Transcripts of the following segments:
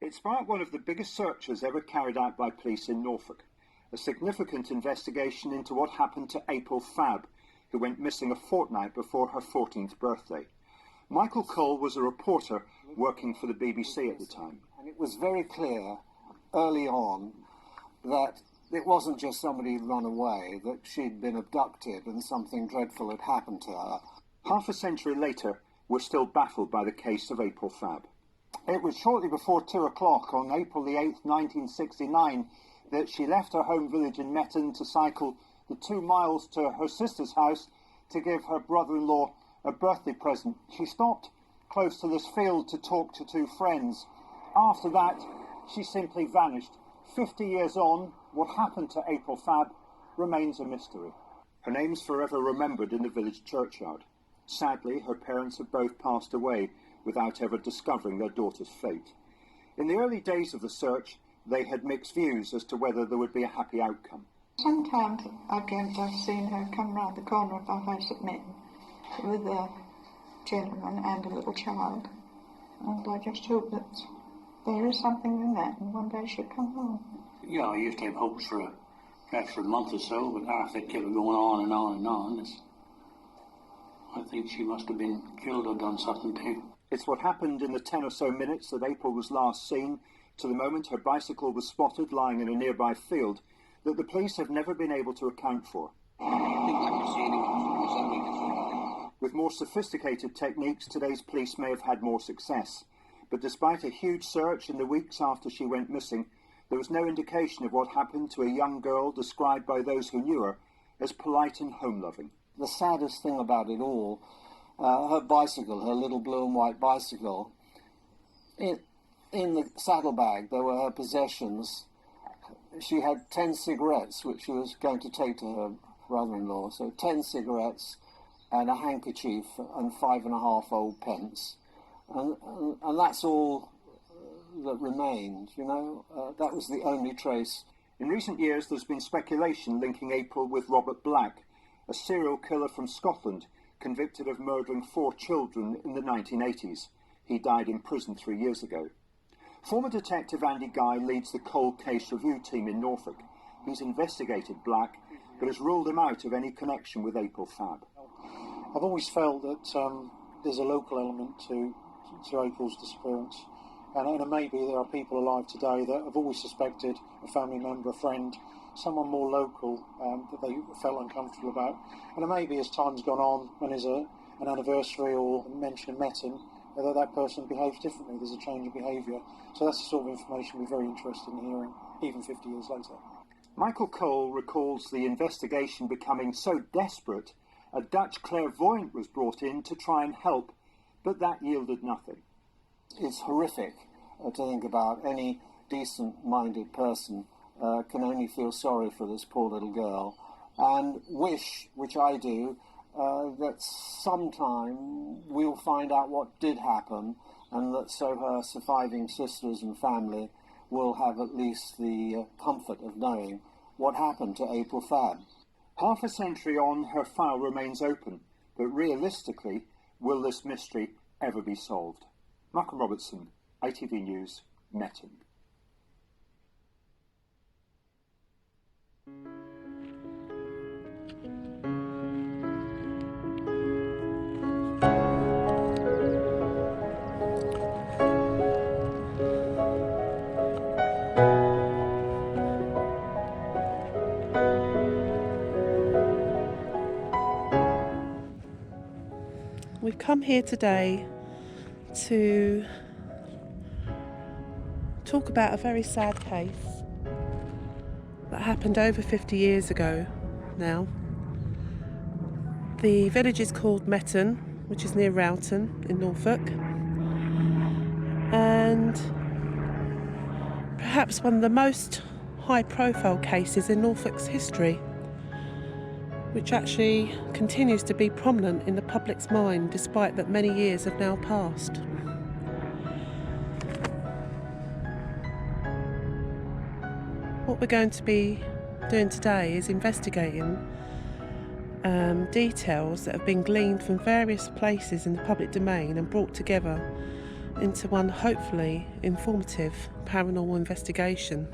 It sparked one of the biggest searches ever carried out by police in Norfolk, a significant investigation into what happened to April Fabb, who went missing a fortnight before her 14th birthday. Michael Cole was a reporter working for the BBC at the time. And it was very clear early on that it wasn't just somebody who'd run away, that she'd been abducted and something dreadful had happened to her. Half a century later, we're still baffled by the case of April Fabb. It was shortly before 2 o'clock on April the 8th, 1969, that she left her home village in Metton to cycle the 2 miles to her sister's house to give her brother-in-law a birthday present. She stopped close to this field to talk to 2 friends. After that, she simply vanished. 50 years on, what happened to April Fabb remains a mystery. Her name's forever remembered in the village churchyard. Sadly, her parents have both passed away without ever discovering their daughter's fate. In the early days of the search, they had mixed views as to whether there would be a happy outcome. Sometimes I dreamt I've seen her come round the corner of our house at Metton with a gentleman and a little child. And I just hope that there is something in that and one day she'll come home. Yeah, I used to have hopes for perhaps for a month or so, but after it kept going on and on and on, I think she must have been killed or done something too. It's what happened in the 10 or so minutes that April was last seen, to the moment her bicycle was spotted lying in a nearby field, that the police have never been able to account for. With more sophisticated techniques, today's police may have had more success. But despite a huge search in the weeks after she went missing, there was no indication of what happened to a young girl described by those who knew her as polite and home-loving. The saddest thing about it all, her bicycle, her little blue and white bicycle, in the saddlebag there were her possessions. She had 10 cigarettes, which she was going to take to her brother-in-law, so 10 cigarettes and a handkerchief and 5.5 old pence. And that's all that remained, you know. That was the only trace. In recent years, there's been speculation linking April with Robert Black, a serial killer from Scotland, convicted of murdering 4 children in the 1980s. He died in prison 3 years ago. Former Detective Andy Guy leads the cold case review team in Norfolk. He's investigated Black, but has ruled him out of any connection with April Fabb. I've always felt that there's a local element to April's disappearance. And maybe there are people alive today that have always suspected a family member, a friend, someone more local that they felt uncomfortable about. And maybe as time's gone on, when there's an anniversary or a mention of Metton, that person behaves differently. There's a change of behaviour. So that's the sort of information we're very interested in hearing, even 50 years later. Michael Cole recalls the investigation becoming so desperate, a Dutch clairvoyant was brought in to try and help, but that yielded nothing. It's horrific to think about. Any decent-minded person can only feel sorry for this poor little girl and wish, which I do, that sometime we'll find out what did happen, and that so her surviving sisters and family will have at least the comfort of knowing what happened to April Fabb. Half a century on, her file remains open, but realistically, will this mystery ever be solved? Malcolm Robertson, ITV News, Metton. We've come here today to talk about a very sad case that happened over 50 years ago now. The village is called Metton, which is near Rowton in Norfolk, and perhaps one of the most high-profile cases in Norfolk's history, which actually continues to be prominent in the public's mind despite that many years have now passed. What we're going to be doing today is investigating details that have been gleaned from various places in the public domain and brought together into one hopefully informative paranormal investigation.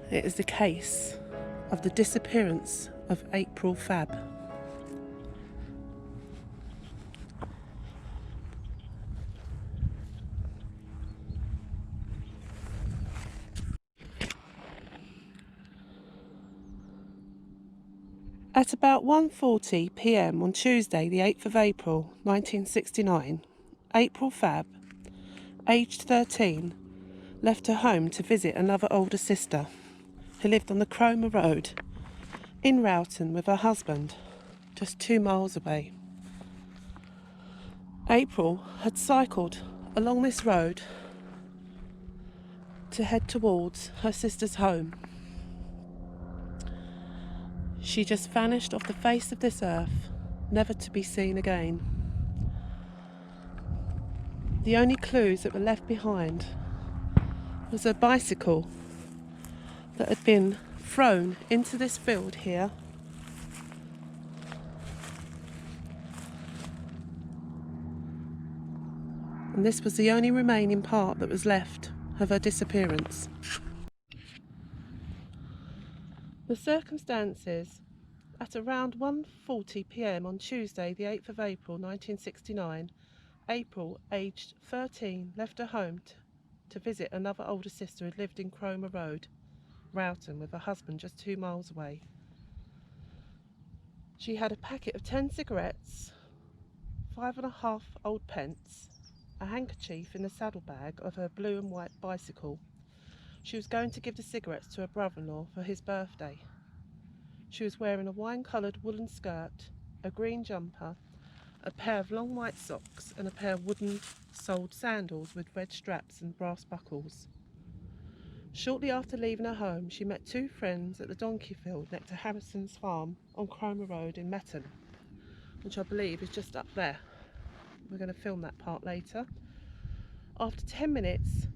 It is the case of the disappearance of April Fabb. At about 1:40 p.m. on Tuesday the 8th of April 1969, April Fabb, aged 13, left her home to visit another older sister who lived on the Cromer Road in Rowton with her husband, just 2 miles away. April had cycled along this road to head towards her sister's home. She just vanished off the face of this earth, never to be seen again. The only clues that were left behind was a bicycle that had been thrown into this field here, and this was the only remaining part that was left of her disappearance. The circumstances: at around 1:40 p.m. on Tuesday the 8th of April 1969, April, aged 13, left her home to visit another older sister who lived in Cromer Road, Rowton, with her husband just 2 miles away. She had a packet of 10 cigarettes, 5.5 old pence, a handkerchief in the saddlebag of her blue and white bicycle. She was going to give the cigarettes to her brother-in-law for his birthday. She was wearing a wine-coloured woolen skirt, a green jumper, a pair of long white socks and a pair of wooden-soled sandals with red straps and brass buckles. Shortly after leaving her home, she met 2 friends at the donkey field next to Harrison's farm on Cromer Road in Metton, which I believe is just up there. We're going to film that part later. After 10 minutes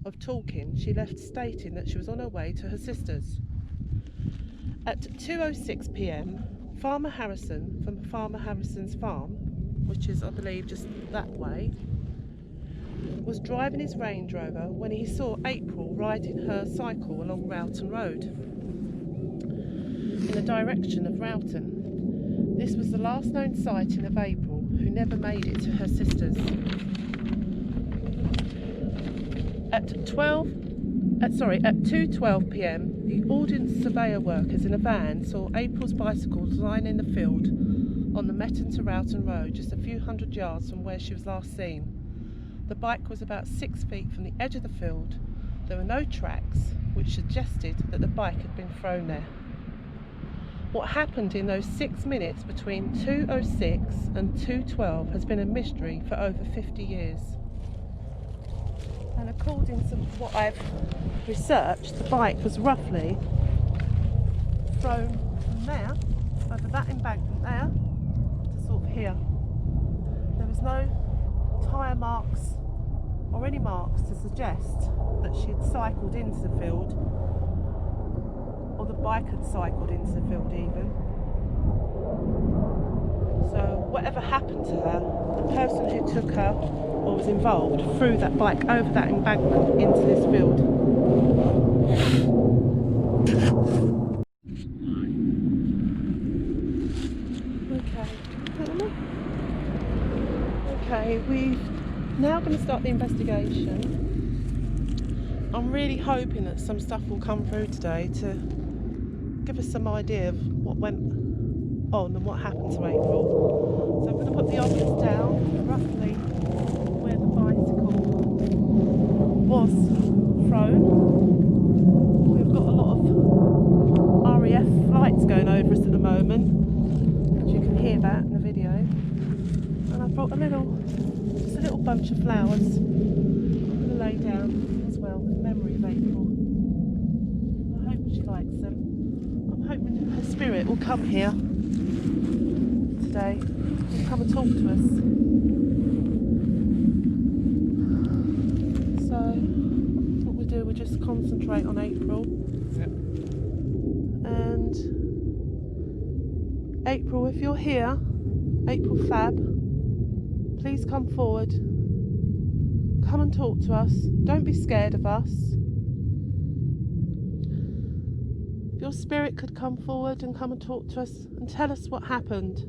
of talking, she left stating that she was on her way to her sister's. At 2:06 p.m, Farmer Harrison from Farmer Harrison's farm, which is I believe just that way, was driving his Range Rover when he saw April riding her cycle along Rowton Road in the direction of Rowton. This was the last known sighting of April, who never made it to her sister's. At 2:12 p.m, the Ordnance Surveyor workers in a van saw April's bicycle lying in the field on the Metton to Rowton Road, just a few hundred yards from where she was last seen. The bike was about 6 feet from the edge of the field. There were no tracks, which suggested that the bike had been thrown there. What happened in those 6 minutes between 2:06 and 2:12 has been a mystery for over 50 years. And according to what I've researched, the bike was roughly thrown from there, over that embankment there, to sort of here. There was no tyre marks or any marks to suggest that she had cycled into the field, or the bike had cycled into the field even. So whatever happened to her, the person who took her or was involved threw that bike over that embankment into this field. Okay, we're now going to start the investigation. I'm really hoping that some stuff will come through today to give us some idea of what went on and what happened to April. So I'm going to put the objects down roughly where the bicycle was thrown. We've got a lot of RAF flights going over us at the moment, and you can hear that in the video. And I brought just a little bunch of flowers I'm going to lay down as well in memory of April. I hope she likes them. I'm hoping her spirit will come here today and come and talk to us. So what we do, we just concentrate on April. Yep. And April, if you're here, April Fabb, please come forward. Come and talk to us. Don't be scared of us. If your spirit could come forward and come and talk to us and tell us what happened.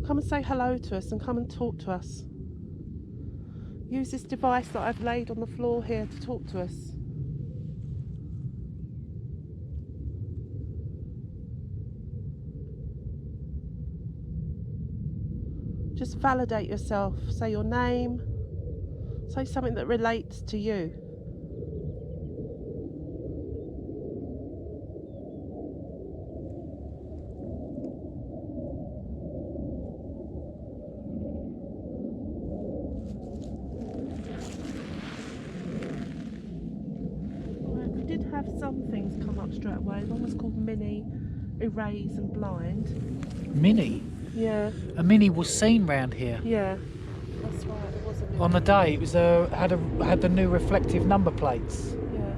Come and say hello to us and come and talk to us. Use this device that I've laid on the floor here to talk to us. Just validate yourself. Say your name. Say something that relates to you. Alright, we did have some things come up straight away. One was called Minnie, Erase and Blind. Minnie? Yeah. A Minnie was seen round here. Yeah. That's right, it was a Minnie. On the day, it was had the new reflective number plates. Yeah.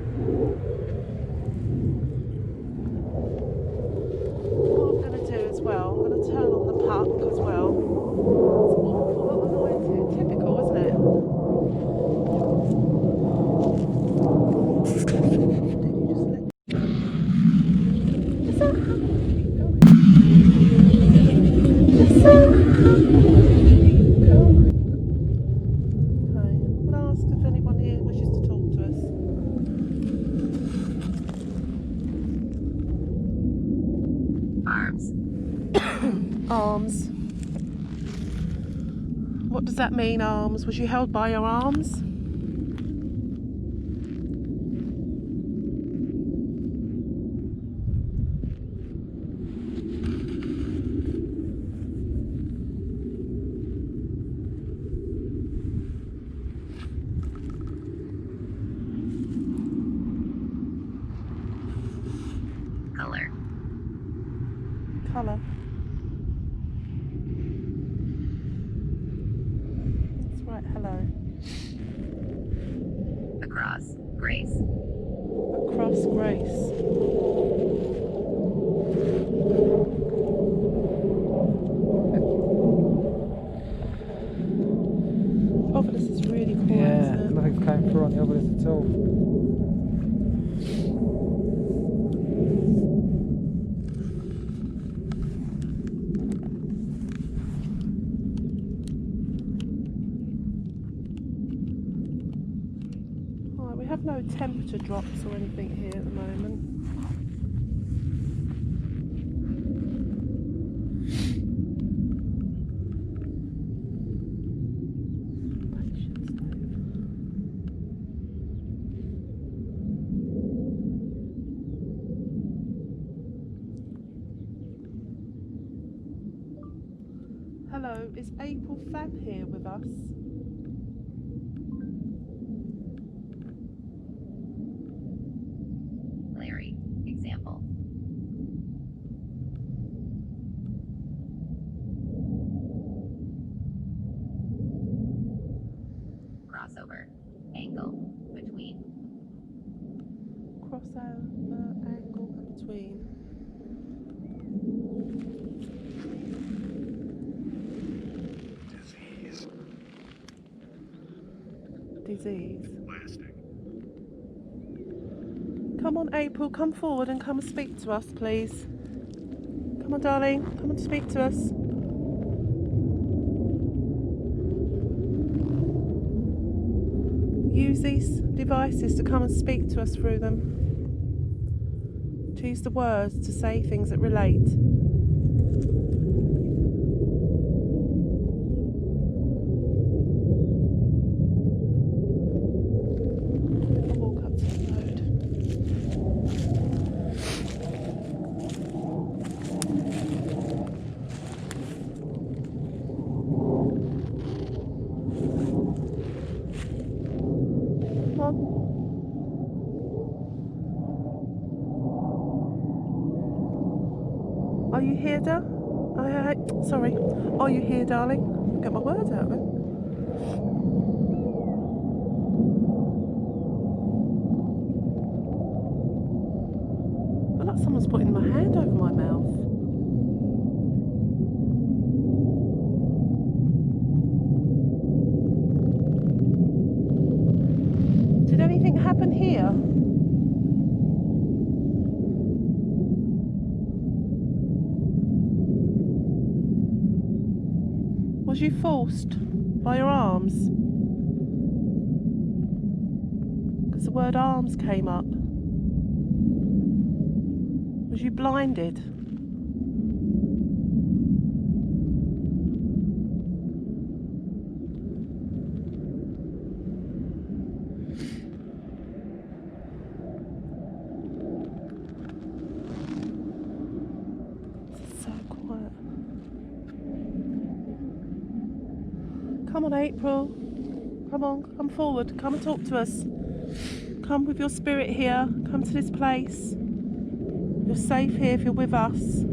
What I'm going to do as well, I'm going to turn on the puck as well. It's awful lot of noise here. Typical, isn't it? Is that how keep going? Is that okay, I'm going to ask if anyone here wishes to talk to us. Arms. Arms. What does that mean, arms? Was you held by your arms? Color. Colour. That's right, hello. Across. Grace. Across Grace. Oh, but this is really quiet, Yeah, isn't it? nothing came through on the others at all. Alright, we have no temperature drops or anything here at the moment. Hello, is April Fabb here with us? Larry. Example. Crossover. Angle. Between. Crossover, angle and between. Disease. Come on, April, come forward and come and speak to us, please. Come on, darling, come and speak to us. Use these devices to come and speak to us through them. To use the words to say things that relate. I'll walk up to the road. Come on. Are you here, sorry. Are you here, darling? Get my words out then. I feel like someone's putting my hand over my mouth. here? Was you forced by your arms? Because the word arms came up. Was you blinded? This is so quiet. Come on, April. Come on, come forward. Come and talk to us. Come with your spirit here. Come to this place. You're safe here if you're with us.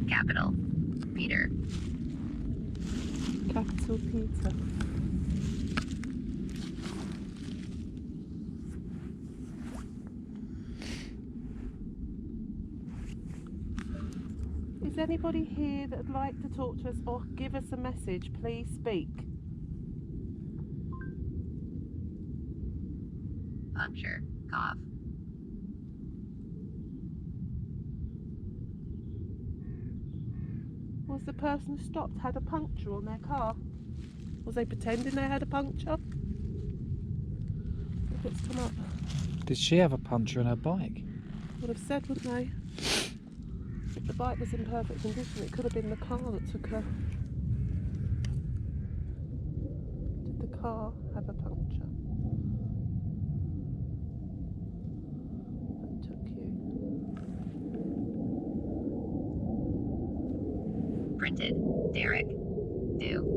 Capital Peter. Capital Peter. Is anybody here that would like to talk to us or give us a message? Please speak. Puncture. Cough. Was the person who stopped had a puncture on their car? Was they pretending they had a puncture? If it's come up, Did she have a puncture on her bike? would have said, wouldn't they? If the bike was in perfect condition, it could have been the car that took her. Did the car have a puncture? That took you. Printed. Derek. Do.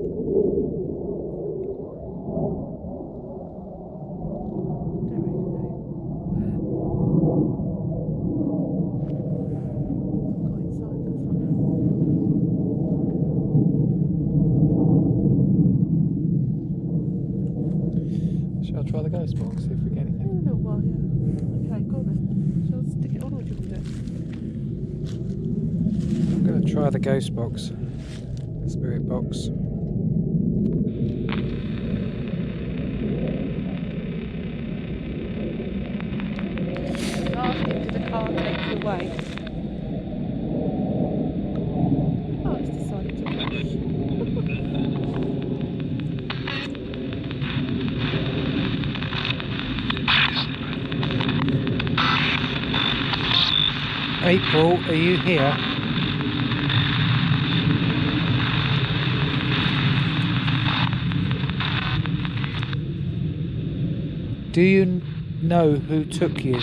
Shall I try the ghost box, see if we get In a anything? little while, yeah. Okay, go on then. Shall I stick it on or do you want to do it? I'm going to try the ghost box. Spirit box. Asking, did the car take you away? Oh, it's decided to crash. April, are you here? Do you know who took you?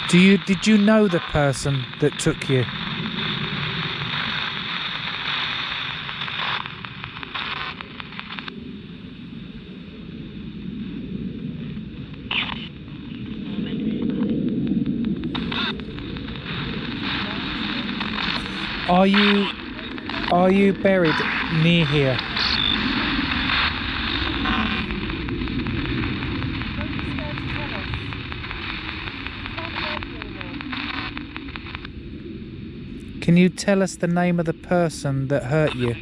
Did you know the person that took you? Are you buried near here? Don't be scared to tell us. We can't hurt you anymore. Can you tell us the name of the person that hurt you?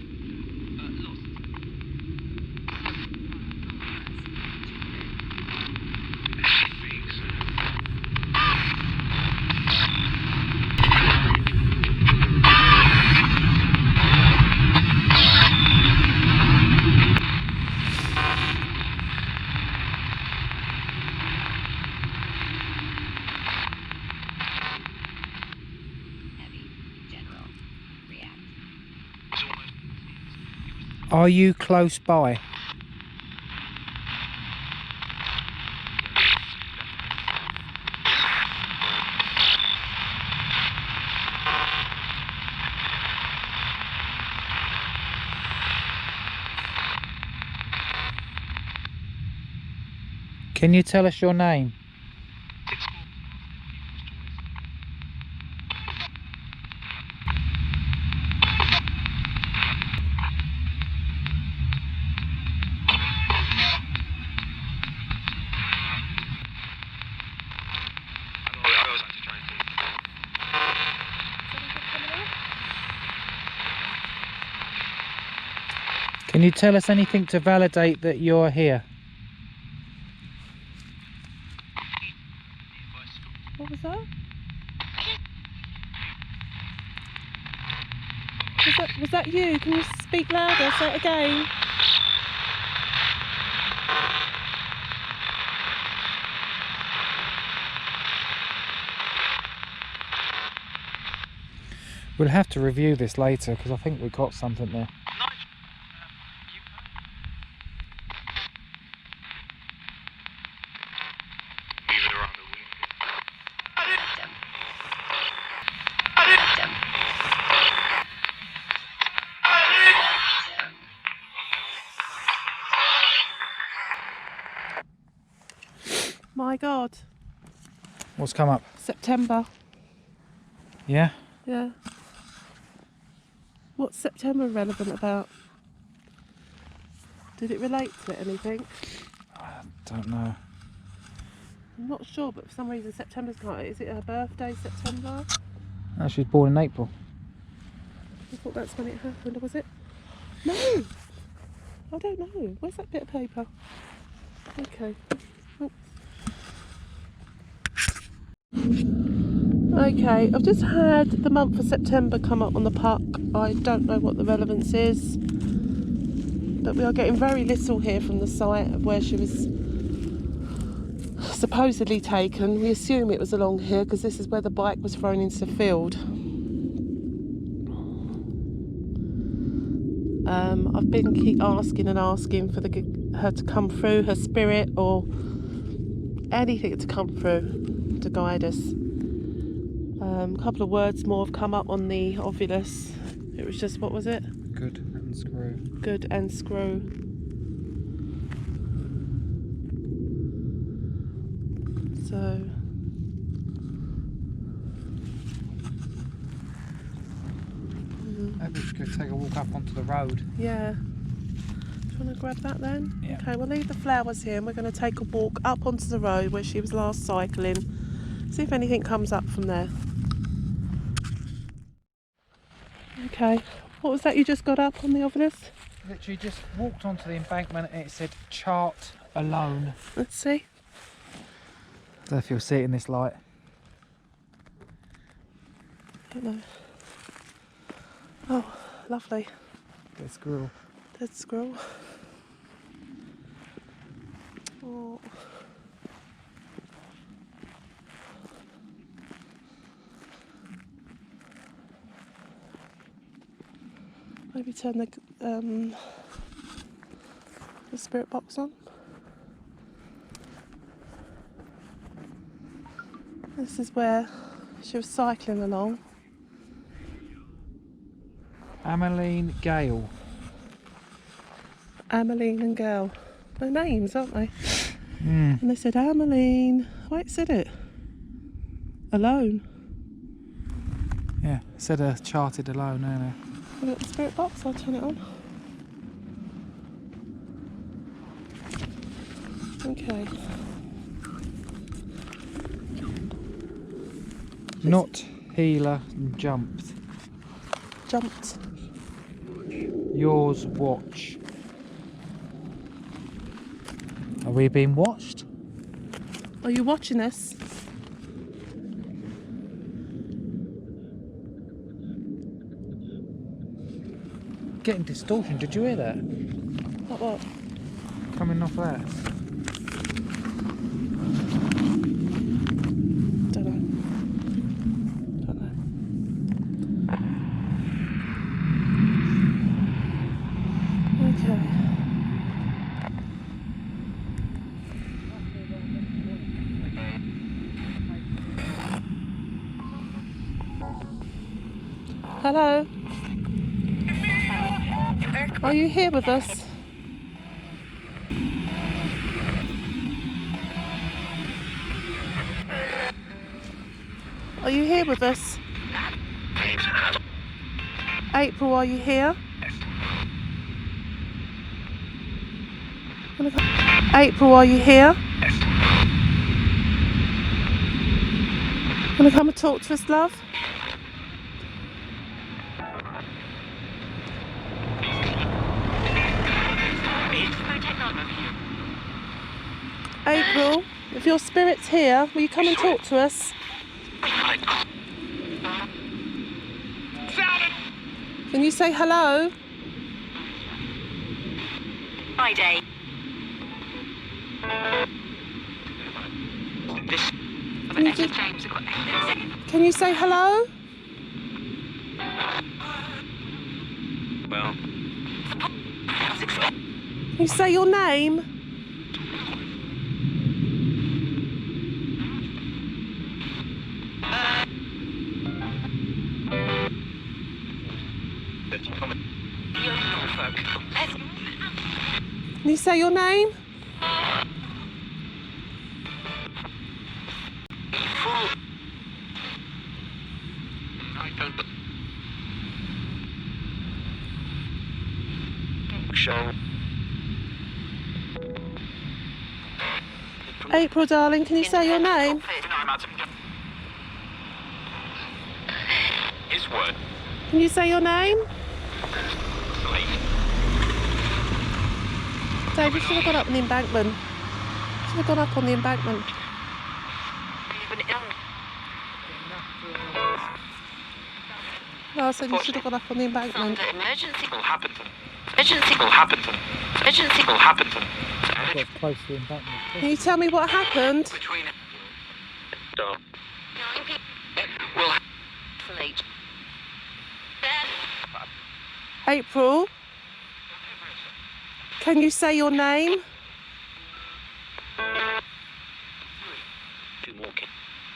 Heavy. General. React. Are you close by? Can you tell us your name? Can you tell us anything to validate that you're here? What was that? Was that you? Can you speak louder? Say it again. We'll have to review this later because I think we got something there. My God. What's come up? September. Yeah? Yeah. What's September relevant about? Did it relate to anything? I don't know. I'm not sure, but for some reason September's not. Is it her birthday, September? No, she was born in April. I thought that's when it happened, or was it? No! I don't know. Where's that bit of paper? Okay. Oh. Okay, I've just had the month of September come up on the puck. I don't know what the relevance is, but we are getting very little here from the site of where she was supposedly taken. We assume it was along here because this is where the bike was thrown into the field. I've been keep asking and asking for her to come through, her spirit or anything to come through to guide us. A couple of words more have come up on the Ovilus. It was just, what was it? Good and screw. Good and screw. So Maybe we should go take a walk up onto the road. yeah. Do you want to grab that then? Yeah. Okay, we'll leave the flowers here and we're going to take a walk up onto the road where she was last cycling. See if anything comes up from there. Okay. What was that you just got up on the Ovilus? Literally just walked onto the embankment and it said chart alone. Let's see. I don't know if you'll see it in this light. Don't know. Oh, lovely. Dead squirrel. Dead squirrel. Oh. Maybe turn the spirit box on. This is where she was cycling along. Emmeline Gale. Emmeline and Gail. They're names, aren't they? Mm. And they said Emmeline. Wait, said it. Alone. Yeah, it said charted alone earlier. Have you got the spirit box? I'll turn it on. Okay. Not healer, jumped. Jumped. Yours watch. Are we being watched? Are you watching this? Getting distortion, did you hear that? Like what? Coming off that. Don't know. Don't know. Okay. Hello. Are you here with us? Are you here with us? April, are you here? April, are you here? Want to come and talk to us, love? April, if your spirit's here, will you come and talk to us? Can you say hello? Friday. Can you say hello? Well. Can you say your name? Can you say your name? April, darling, can you say your name? His word. Can you say your name? Dave, you should have gone up on the embankment. Should have gone up on the embankment. No, I said you should have gone up on the embankment. Emergency Will happen. Emergency Will happen. Emergency Will happen. Got close to the embankment. Can you tell me what happened? Between. Stop. 9 people. Will. Late. April, can you say your name? Two more kids.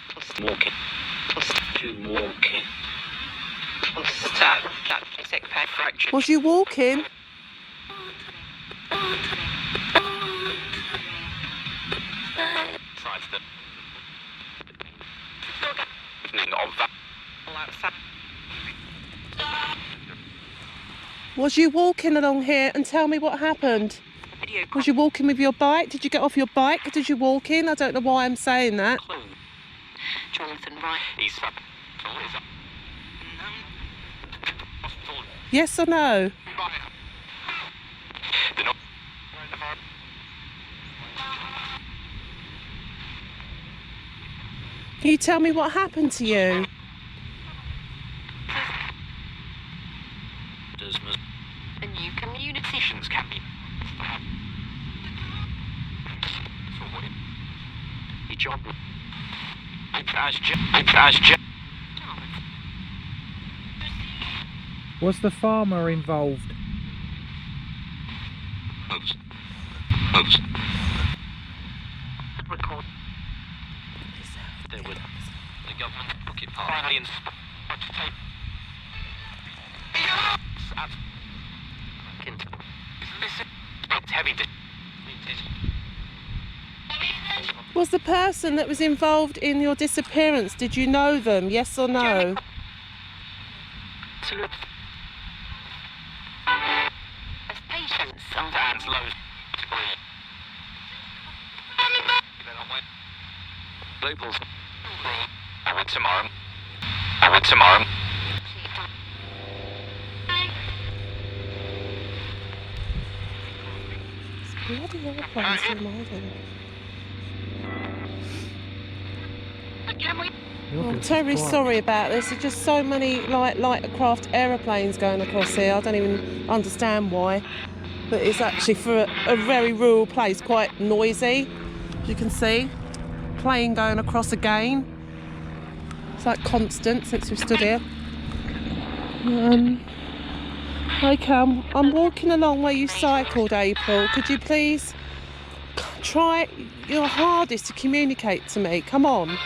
Plus more kids. Plus two more kids. Plus that sick peg fracture. Was you walking? Besides the evening of that. Was you walking along here and tell me what happened? Was you walking with your bike? Did you get off your bike? Did you walk in? I don't know why I'm saying that. Jonathan Wright. He's Yes or no? Can you tell me what happened to you? A new communications can be. Job. Was the farmer involved? Moves. record. There would the government book it part. Aliens. Heavy. Was the person that was involved in your disappearance, did you know them, yes or no? Patience. Hands low. Labels. I would tomorrow. Bloody aeroplanes reminding. I'm terribly sorry about this. There's just so many light craft aeroplanes going across here. I don't even understand why. But it's actually for a very rural place, quite noisy, as you can see. Plane going across again. It's like constant since we've stood here. Okay, I'm walking along where you cycled, April. Could you please try your hardest to communicate to me? Come on.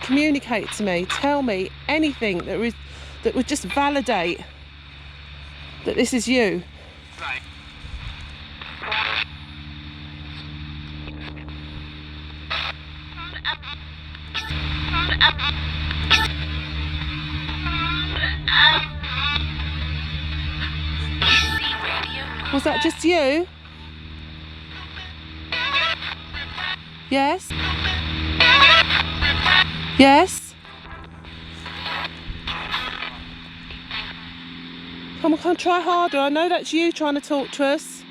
Communicate to me. Tell me anything that would just validate that this is you. Was that just you? Yes? Yes? Come on, try harder. I know that's you trying to talk to us.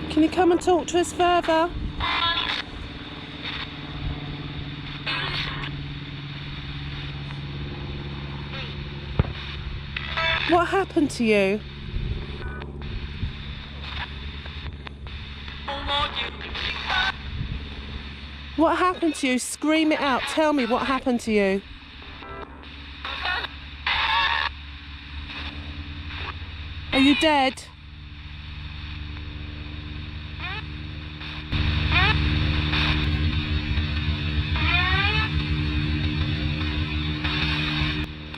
Can you come and talk to us further? What happened to you? What happened to you? Scream it out. Tell me what happened to you. Are you dead?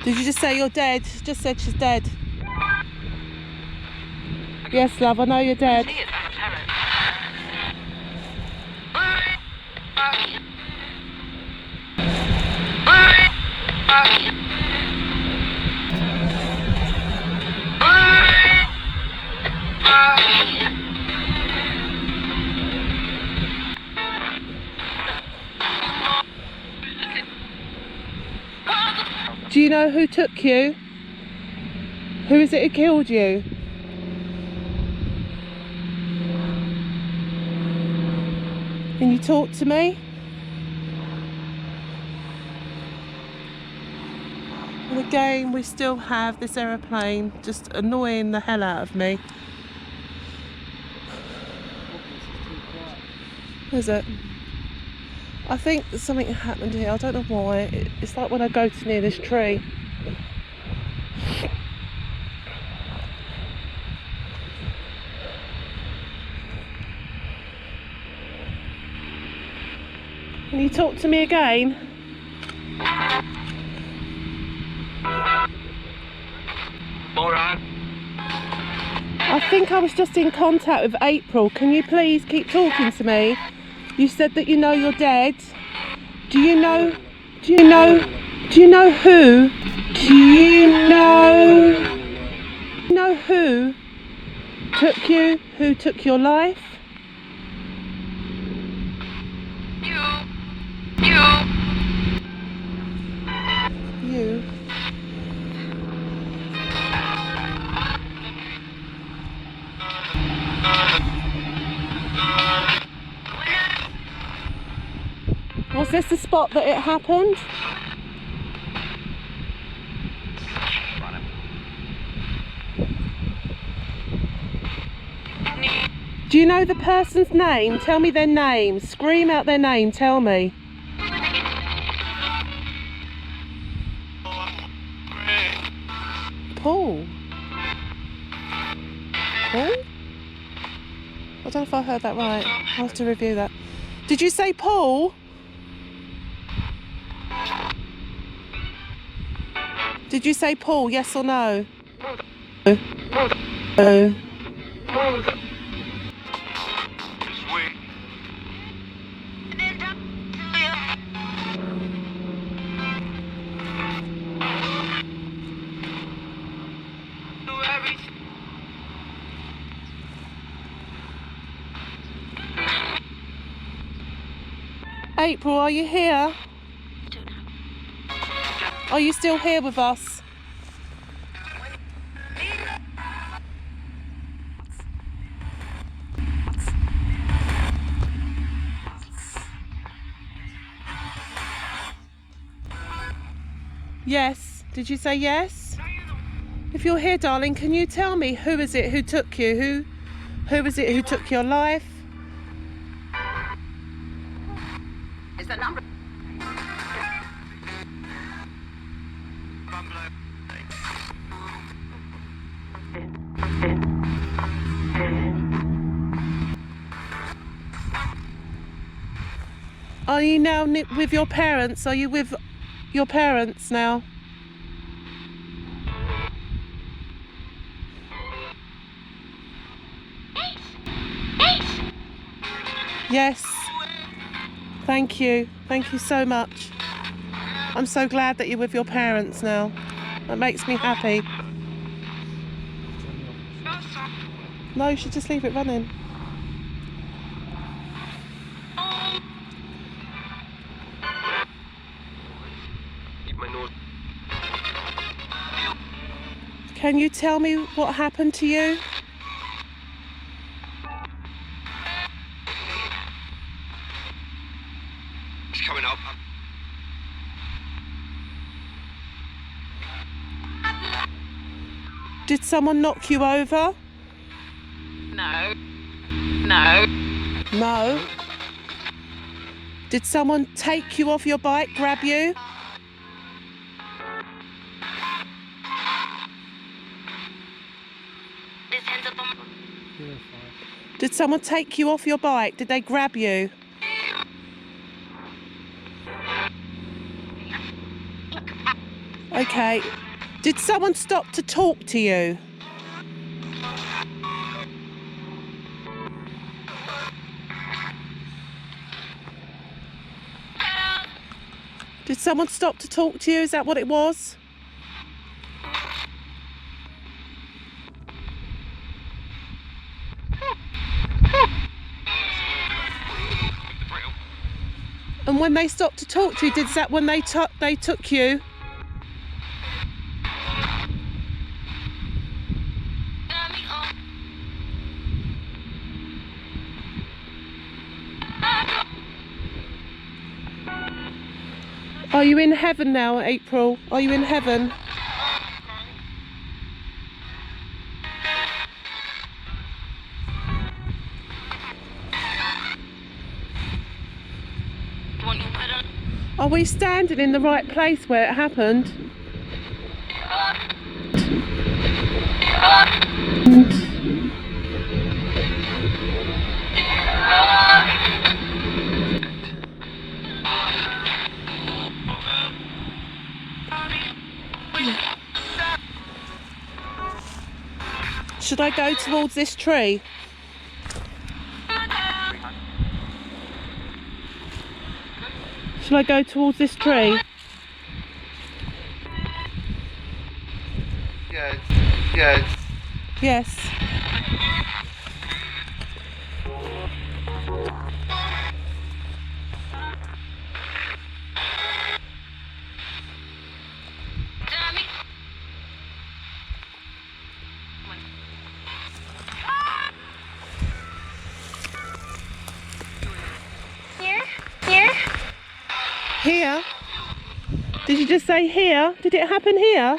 Did you just say you're dead? Just said she's dead. Yes, love, I know you're dead. Do you know who took you? Who is it who killed you? Can you talk to me? And again, we still have this aeroplane just annoying the hell out of me. Is it? I think something happened here. I don't know why. It's like when I go to near this tree. Can you talk to me again? Alright. I think I was just in contact with April. Can you please keep talking to me? You said that you know you're dead. Do you know who? Do you know who took you? Who took your life? You. Was this the spot that it happened? Do you know the person's name? Tell me their name. Scream out their name, tell me. Paul? Paul? I don't know if I heard that right. I'll have to review that. Did you say Paul? Did you say Paul, yes or no? No. April, are you here? Are you still here with us? Yes. Did you say yes? If you're here, darling, can you tell me who is it who took you? Who is it who took your life? Is the number? Are you now with your parents? Are you with your parents now? Yes. Yes. Thank you. Thank you so much. I'm so glad that you're with your parents now. That makes me happy. No, you should just leave it running. Can you tell me what happened to you? It's coming up. Did someone knock you over? No. No. No. Did someone take you off your bike, grab you? Did someone take you off your bike? Did they grab you? Okay. Did someone stop to talk to you? Did someone stop to talk to you? Is that what it was? And when they stopped to talk to you, did that when they took you? Are you in heaven now, April? Are you in heaven? Are we standing in the right place where it happened? Should I go towards this tree? Should I go towards this tree? Yeah. Yes. Here? Did you just say here? Did it happen here?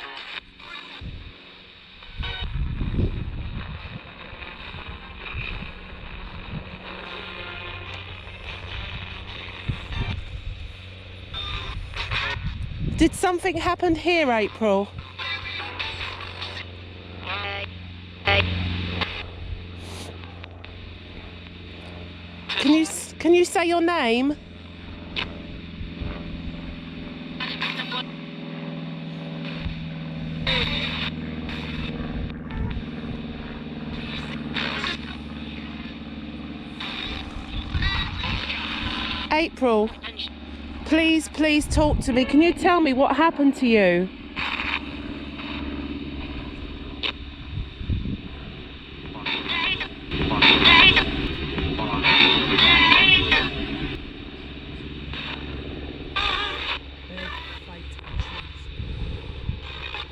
Did something happen here, April? Can you say your name? April, please talk to me. Can you tell me what happened to you?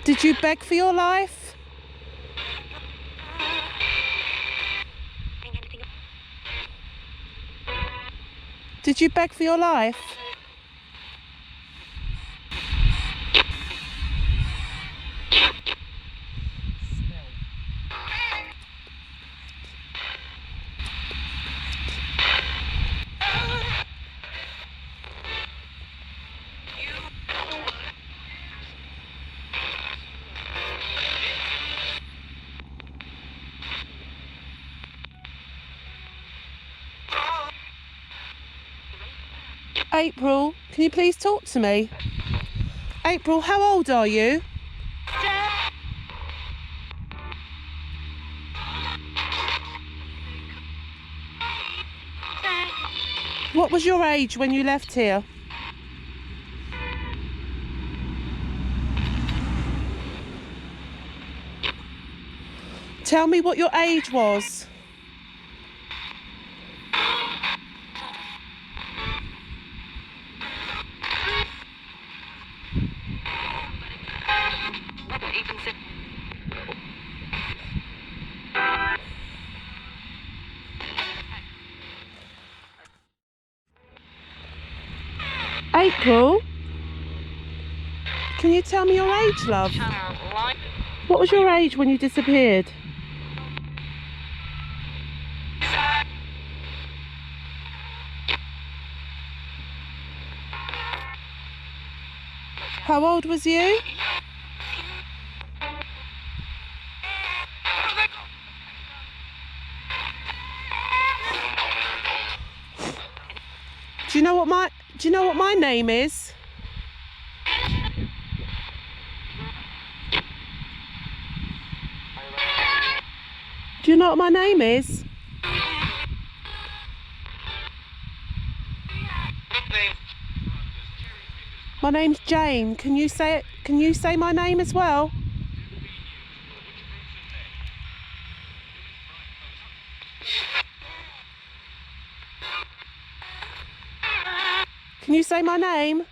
Did you beg for your life? Did you beg for your life? April, can you please talk to me? April, how old are you? What was your age when you left here? Tell me what your age was. April? Can you tell me your age, love? What was your age when you disappeared? How old was you? Do you know what my name is? Do you know what my name is? My name's Jane. Can you say it? Can you say my name as well? Can you say my name?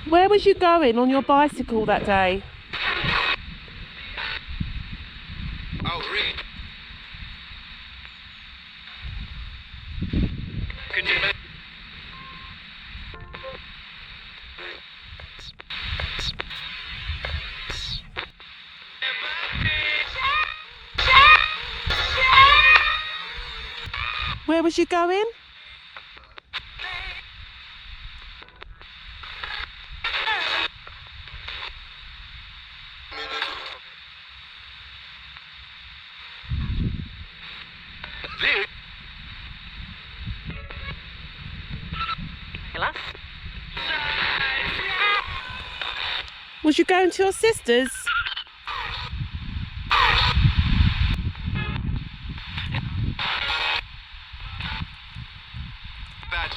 Where was you going on your bicycle that day? Oh, really? Can you... Where was you going? Was you going to your sister's? Bad.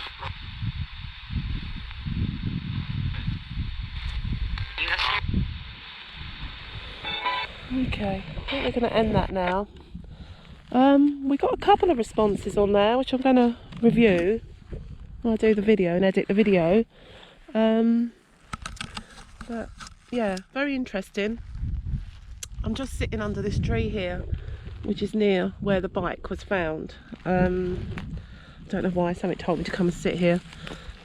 Okay, I think we're going to end that now. We got a couple of responses on there, which I'm going to review when I do the video and edit the video. But yeah, very interesting. I'm just sitting under this tree here, which is near where the bike was found. Don't know why, something told me to come and sit here.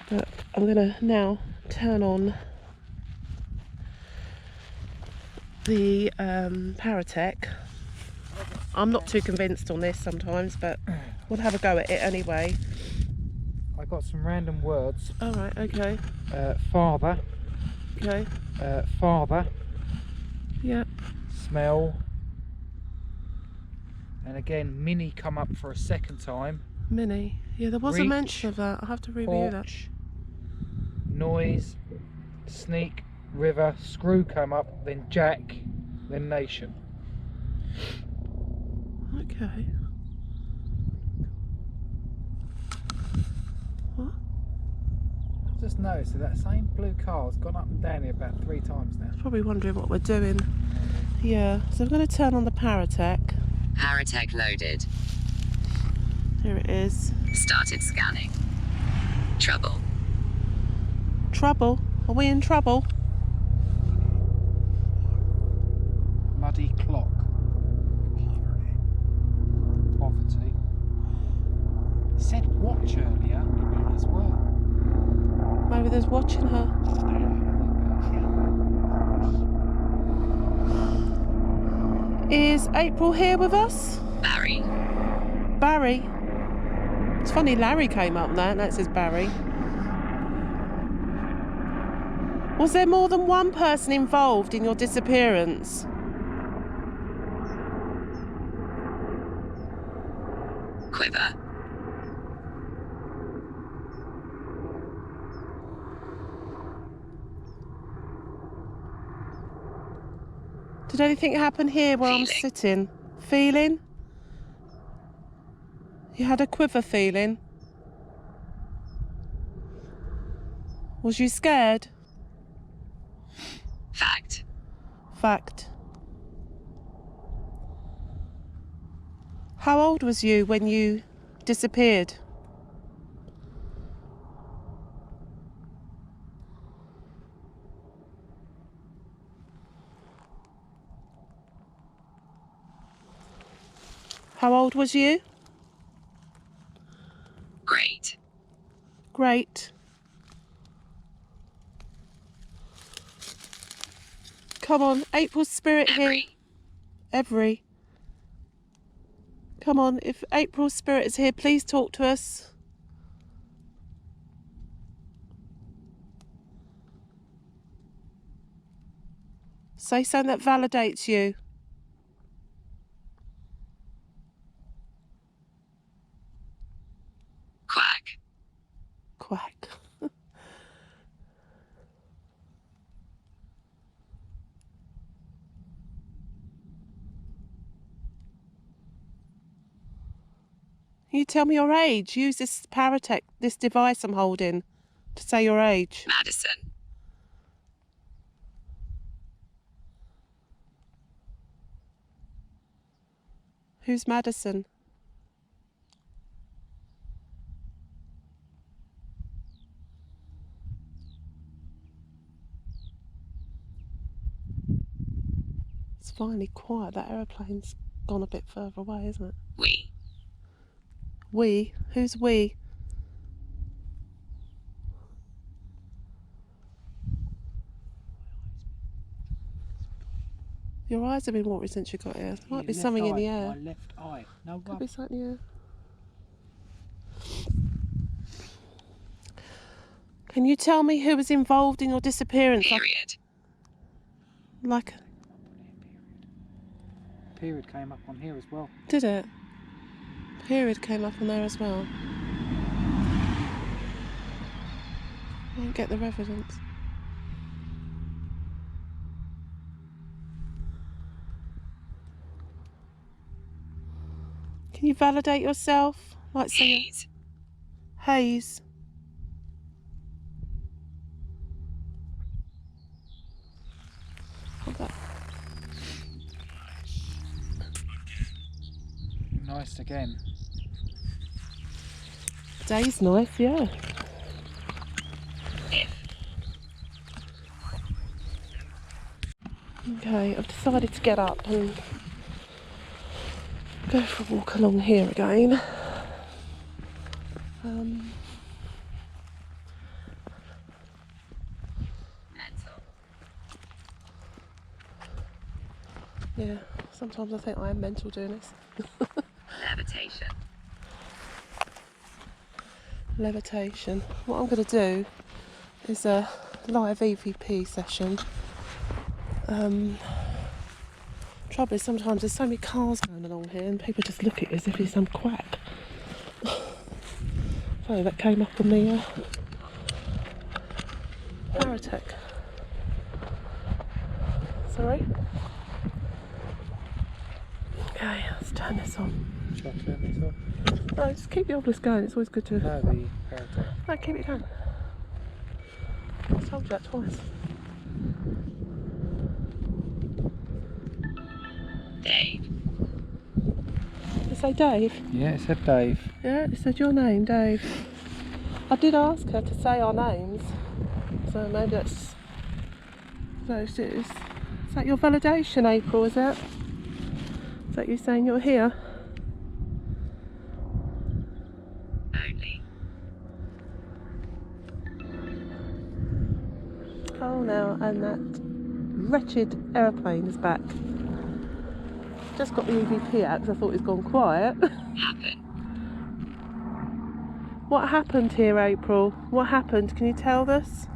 But I'm going to now turn on the Paratech. I'm not too convinced on this sometimes, but we'll have a go at it anyway. I got some random words. All right, okay. Father. Okay. Father. Yeah. Smell. And again, Minnie come up for a second time. Minnie. Yeah, there was a Reach, mention of that. I'll have to review that. porch, noise, sneak, river, screw come up, then Jack, then nation. Okay. What? I've just noticed that same blue car's gone up and down here about 3 times now. Probably wondering what we're doing. Yeah, so I'm going to turn on the Paratech. Paratech loaded. Here it is. Started scanning. Trouble. Trouble? Are we in trouble? Muddy clock. Poverty. It said watch earlier as well. Maybe there's watching her. Is April here with us? Barry. Barry? It's funny, Larry came up there, and that says Barry. Was there more than one person involved in your disappearance? Quiver. Did anything happen here where I'm Feeling. sitting? Feeling? You had a quiver feeling? Was you scared? Fact. Fact. How old was you when you disappeared? How old was you? Great. Great. Come on, April's spirit here. Every. Come on, if April's spirit is here, please talk to us. Say something that validates you. Quack. Quack. Can you tell me your age? Use this Paratech, this device I'm holding, to say your age. Madison. Who's Madison? It's finally quiet. That aeroplane's gone a bit further away, isn't it? We. We? Who's we? Your eyes have been watery since you got here. There might be something in the air. My left eye. No, Could be something in the air. Can you tell me who was involved in your disappearance? Period. Like, Period came up on here as well. did it? Period came up on there as well. I don't get the evidence. Can you validate yourself? Like say Haze. Haze. Hold that. Nice again. Day's nice, yeah. Okay, I've decided to get up and go for a walk along here again. Yeah, sometimes I think I am mental doing this. Levitation. Levitation. What I'm going to do is a live EVP session. Trouble is sometimes there's so many cars going along here and people just look at you as if you're some quack. So that came up on the Paratech. Sorry? Okay, let's turn this on. Shall I turn this off? No, just keep the obelisk going, it's always good to... No, the Paratech. No, keep it going. I told you that twice. Dave. Did it say Dave? Yeah, it said Dave. Yeah, it said your name, Dave. I did ask her to say our names, so maybe that's... So is that your validation, April, is it? Is that you saying you're here? Only. Oh, now, and that wretched aeroplane is back. Just got the EVP out because I thought it was gone quiet. Happen. What happened here, April? What happened? Can you tell us?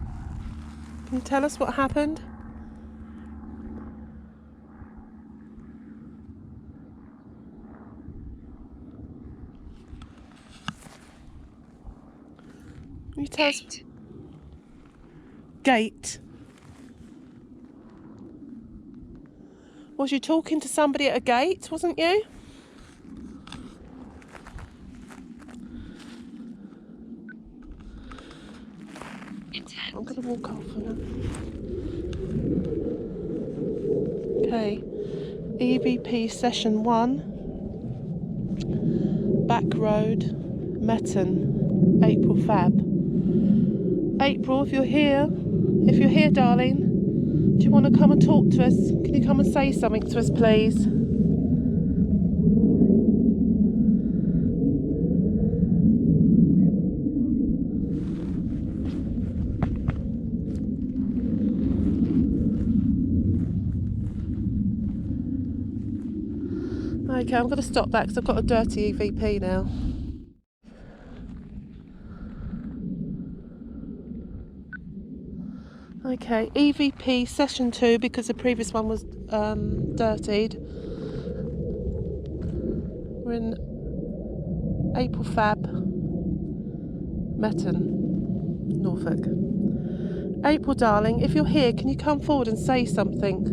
Can you tell us what happened? Can you tell us? Gate. Was you talking to somebody at a gate, wasn't you? Intent. I'm going to walk off now. Okay. EVP Session 1. Back Road, Metten, April Fabb. April, if you're here, darling, do you want to come and talk to us? Can you come and say something to us, please? Okay, I'm going to stop that because I've got a dirty EVP now. Okay, EVP Session 2, because the previous one was dirtied. We're in April Fabb, Metten, Norfolk. April, darling, if you're here, can you come forward and say something?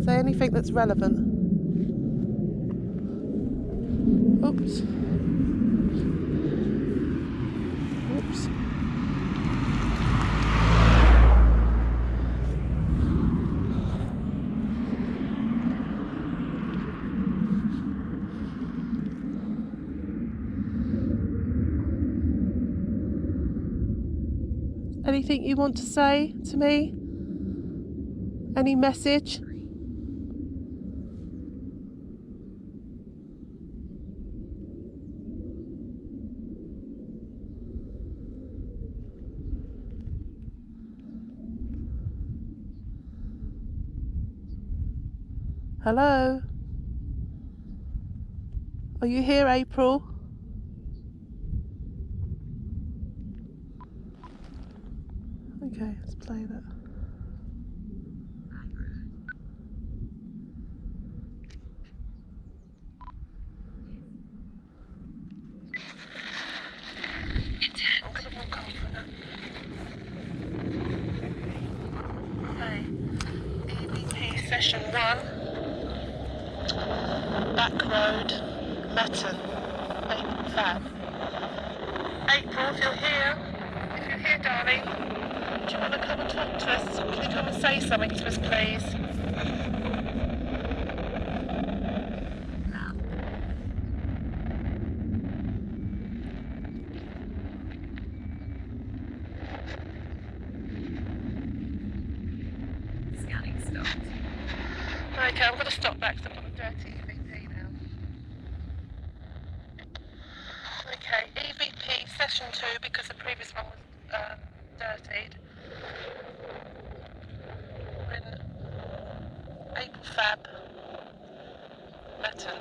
Say anything that's relevant. Oops. Oops. Anything you want to say to me? Any message? Hello? Are you here, April? Okay, let's play that. Okay, EVP Session 1, Back Road, Metten, April Fabb. April, if you're here, darling, do you want to come and talk to us? Can you come and say something to us, please? Scanning stopped. Okay, I'm going to stop back because I've got a dirty EVP now. Okay, EVP Session 2, because the previous one was dirtied. We're in April Fabb, Metten,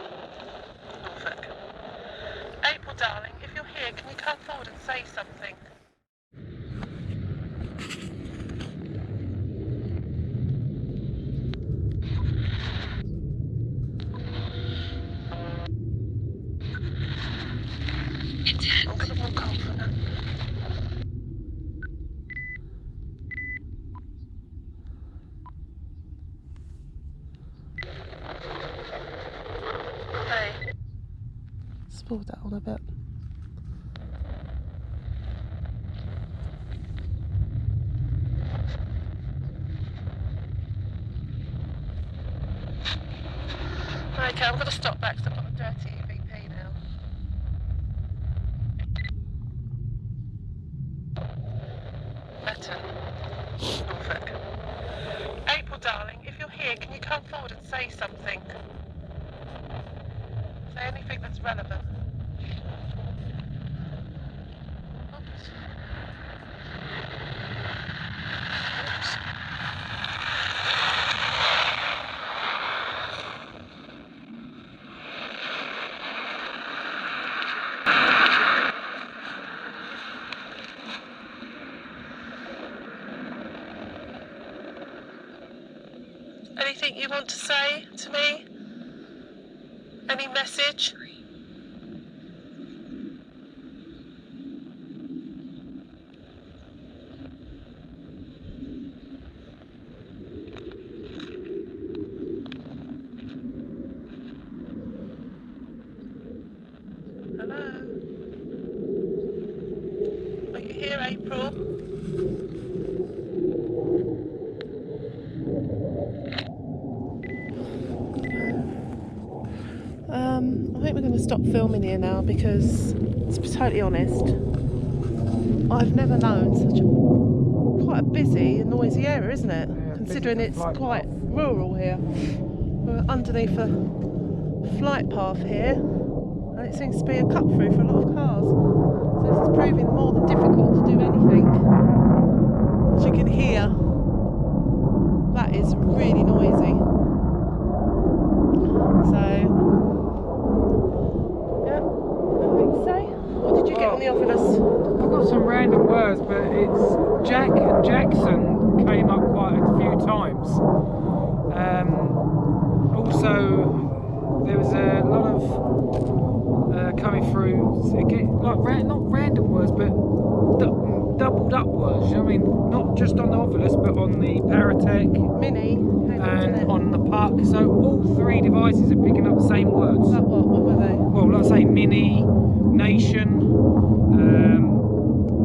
Norfolk. April, darling, if you're here, can you come forward and say something? I'm going to walk off now. Hey. Let's forward that on a bit. Okay, I'm going to stop back because I've got a dirty EVP now. Metten, Norfolk. April, darling, if you're here, can you come forward and say something? Say anything that's relevant. Oops. Oops. Anything you want to say to me? Any message? April. I think we're going to stop filming here now because, to be totally honest, I've never known such a quite a busy and noisy area, isn't it? Yeah, Considering busy it's for flight quite path. rural here. We're underneath a flight path here, and it seems to be a cut through for a lot of cars. So this is proving more than difficult to do anything. As you can hear, that is really noisy. So. What did you get on the ovilus? I've got some random words, but it's Jack and Jackson came up quite a few times. Also, there was a lot of coming through, again, like not random words, but doubled up words. You know what I mean? Not just on the ovilus, but on the Paratech Mini and on the Puck. So all three devices are picking up the same words. Like what? What were they? Well, like I say, mini, nation,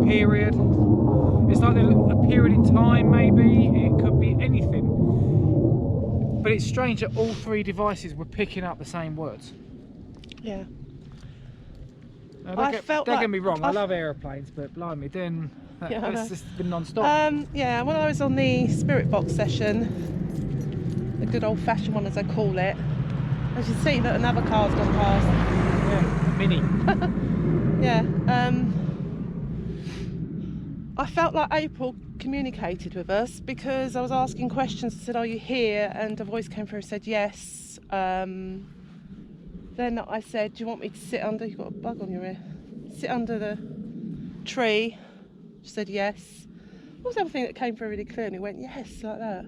period. It's like a period in time, maybe. It could be anything. But it's strange that all three devices were picking up the same words. Yeah. Now, don't get me wrong, I love aeroplanes, but blimey, then that's just been non-stop. Yeah, when I was on the spirit box session, the good old-fashioned one as I call it, as you see that another car's gone past. Yeah, a mini. Yeah. I felt like April communicated with us because I was asking questions. I said, "Are you here?" And a voice came through and said yes. Then I said, "Do you want me to sit under?" You've got a bug on your ear. Sit under the tree. She said yes. What was the other thing that came through really clear? And it went yes, like that.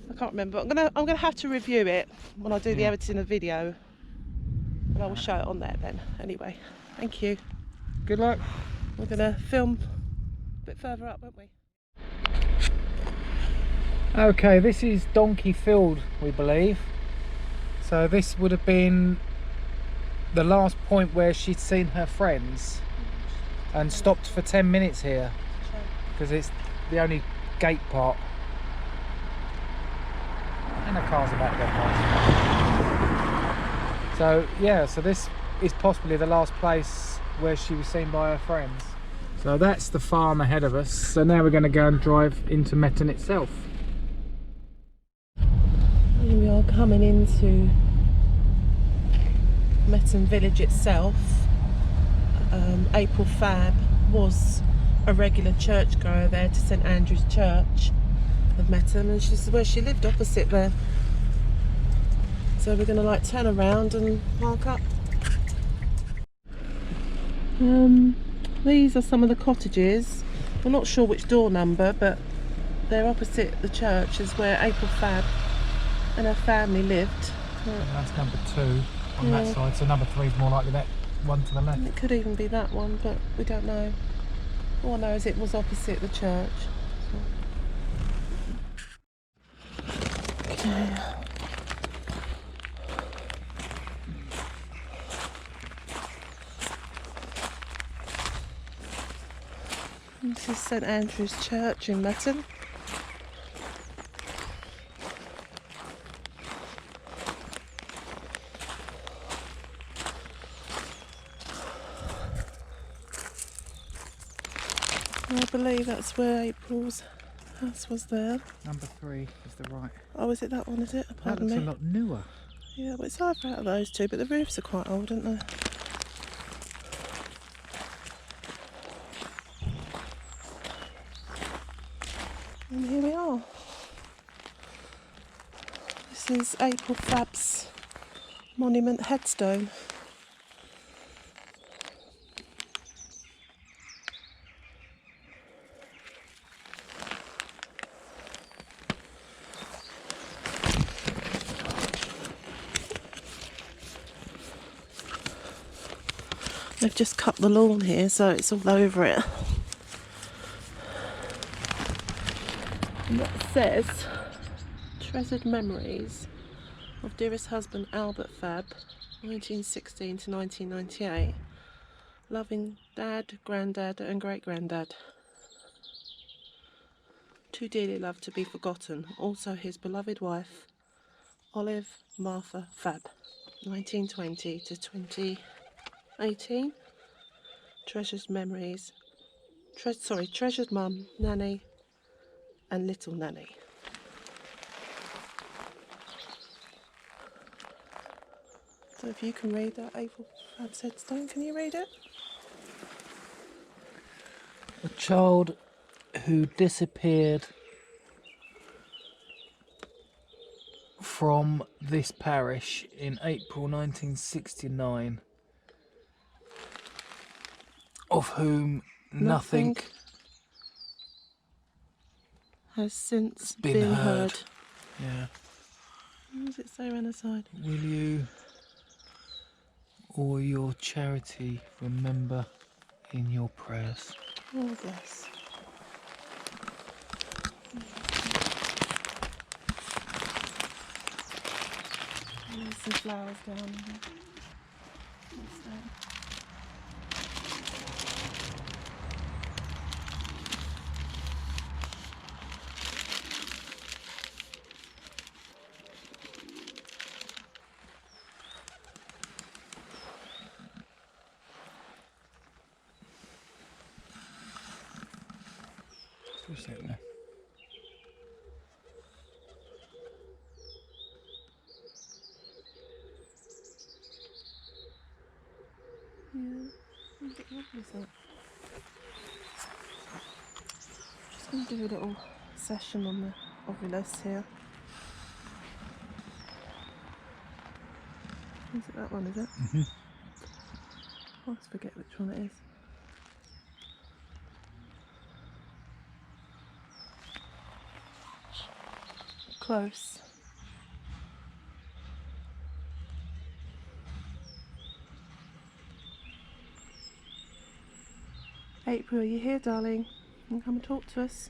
I can't remember. I'm gonna have to review it when I do the editing of the video, and I will show it on there then. Anyway, thank you. Good luck. We're gonna film a bit further up, won't we? Okay, this is Donkey Field, we believe. So this would have been the last point where she'd seen her friends and stopped for 10 minutes here because it's the only gate part. And the cars are back there. So yeah, so this is possibly the last place where she was seen by her friends. So that's the farm ahead of us. So now we're going to go and drive into Metton itself. Here we are coming into Metton village itself. April Fabb was a regular churchgoer there to St Andrew's Church of Metton, and this is where she lived, opposite there. So we're going to turn around and park up. These are some of the cottages. I'm not sure which door number, but they're opposite the church, is where April Fabb and her family lived. And that's number 2 on that side, so number 3 is more likely that one to the left. It could even be that one, but we don't know. All I know is it was opposite the church. Okay. This is St Andrew's Church in Metton. I believe that's where April's house was there. Number 3 is the right. Oh, is it that one, is it? Pardon That looks me. a lot newer. Yeah, well, it's either out of those two, but the roofs are quite old, aren't they? And here we are. This is April Fabb's monument headstone. They've just cut the lawn here, so it's all over it. And that says, treasured memories of dearest husband Albert Fabb, 1916 to 1998. loving dad, granddad and great-granddad. Too dearly loved to be forgotten. Also his beloved wife, Olive Martha Fabb, 1920 to 2018. Treasured memories. Treasured mum, nanny and little nanny. So if you can read that, April Fabb's headstone, can you read it? A child who disappeared from this parish in April 1969, of whom nothing has since been heard. Yeah. What does it say around the side? Will you or your charity remember in your prayers? Oh, bless. There's some flowers down here. What's that? Just a second. Yeah. What is that? Just going to do a little session on the Ovilus here. Is it that one, is it? Mm-hmm. I always forget which one it is. Close. April, are you here, darling? Can you come and talk to us?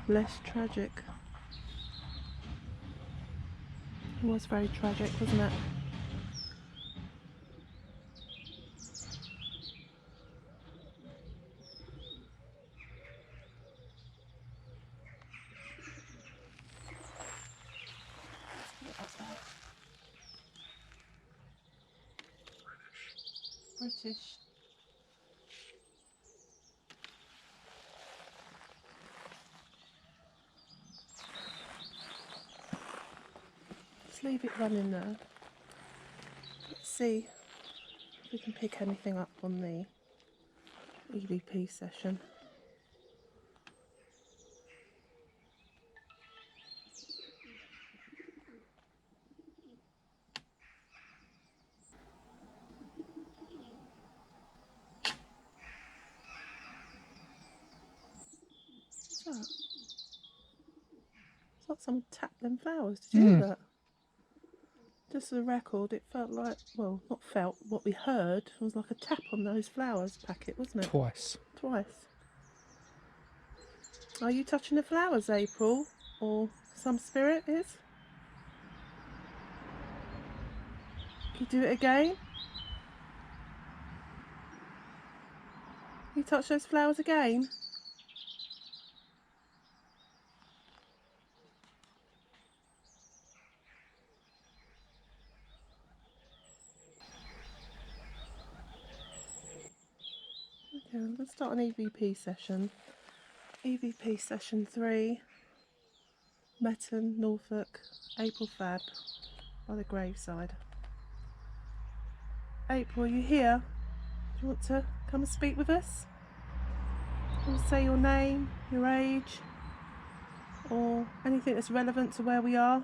Less tragic. It was very tragic, wasn't it? British. Just leave it running there. Let's see if we can pick anything up on the EVP session. What's that? It's like someone tapped them flowers. Did you hear that? Just for the record, it felt like, well, not felt, what we heard was like a tap on those flowers packet, wasn't it? Twice. Are you touching the flowers, April? Or some spirit is? Can you do it again? You touch those flowers again? Okay, let's start an EVP session. EVP session 3. Metten, Norfolk, April Fabb, by the graveside. April, are you here? Do you want to come and speak with us? Do you want to say your name, your age, or anything that's relevant to where we are?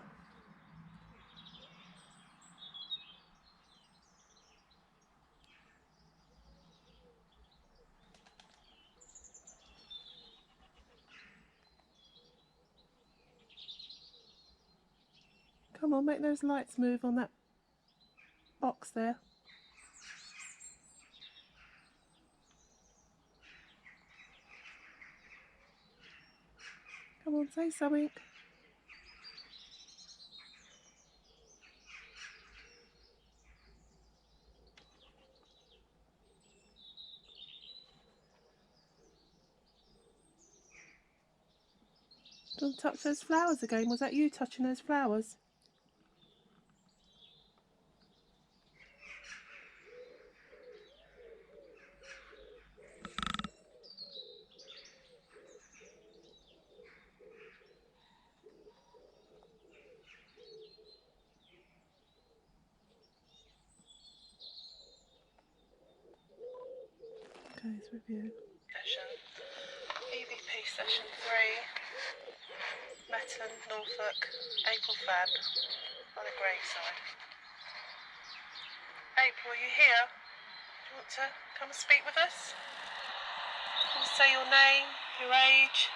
Come on, make those lights move on that box there. Come on, say something. Don't touch those flowers again. Was that you touching those flowers? Okay, let's review. Session. EVP session 3. Mettland, Norfolk, April Fabb, by the graveside. April, are you here? Do you want to come and speak with us? Do you want to say your name, your age,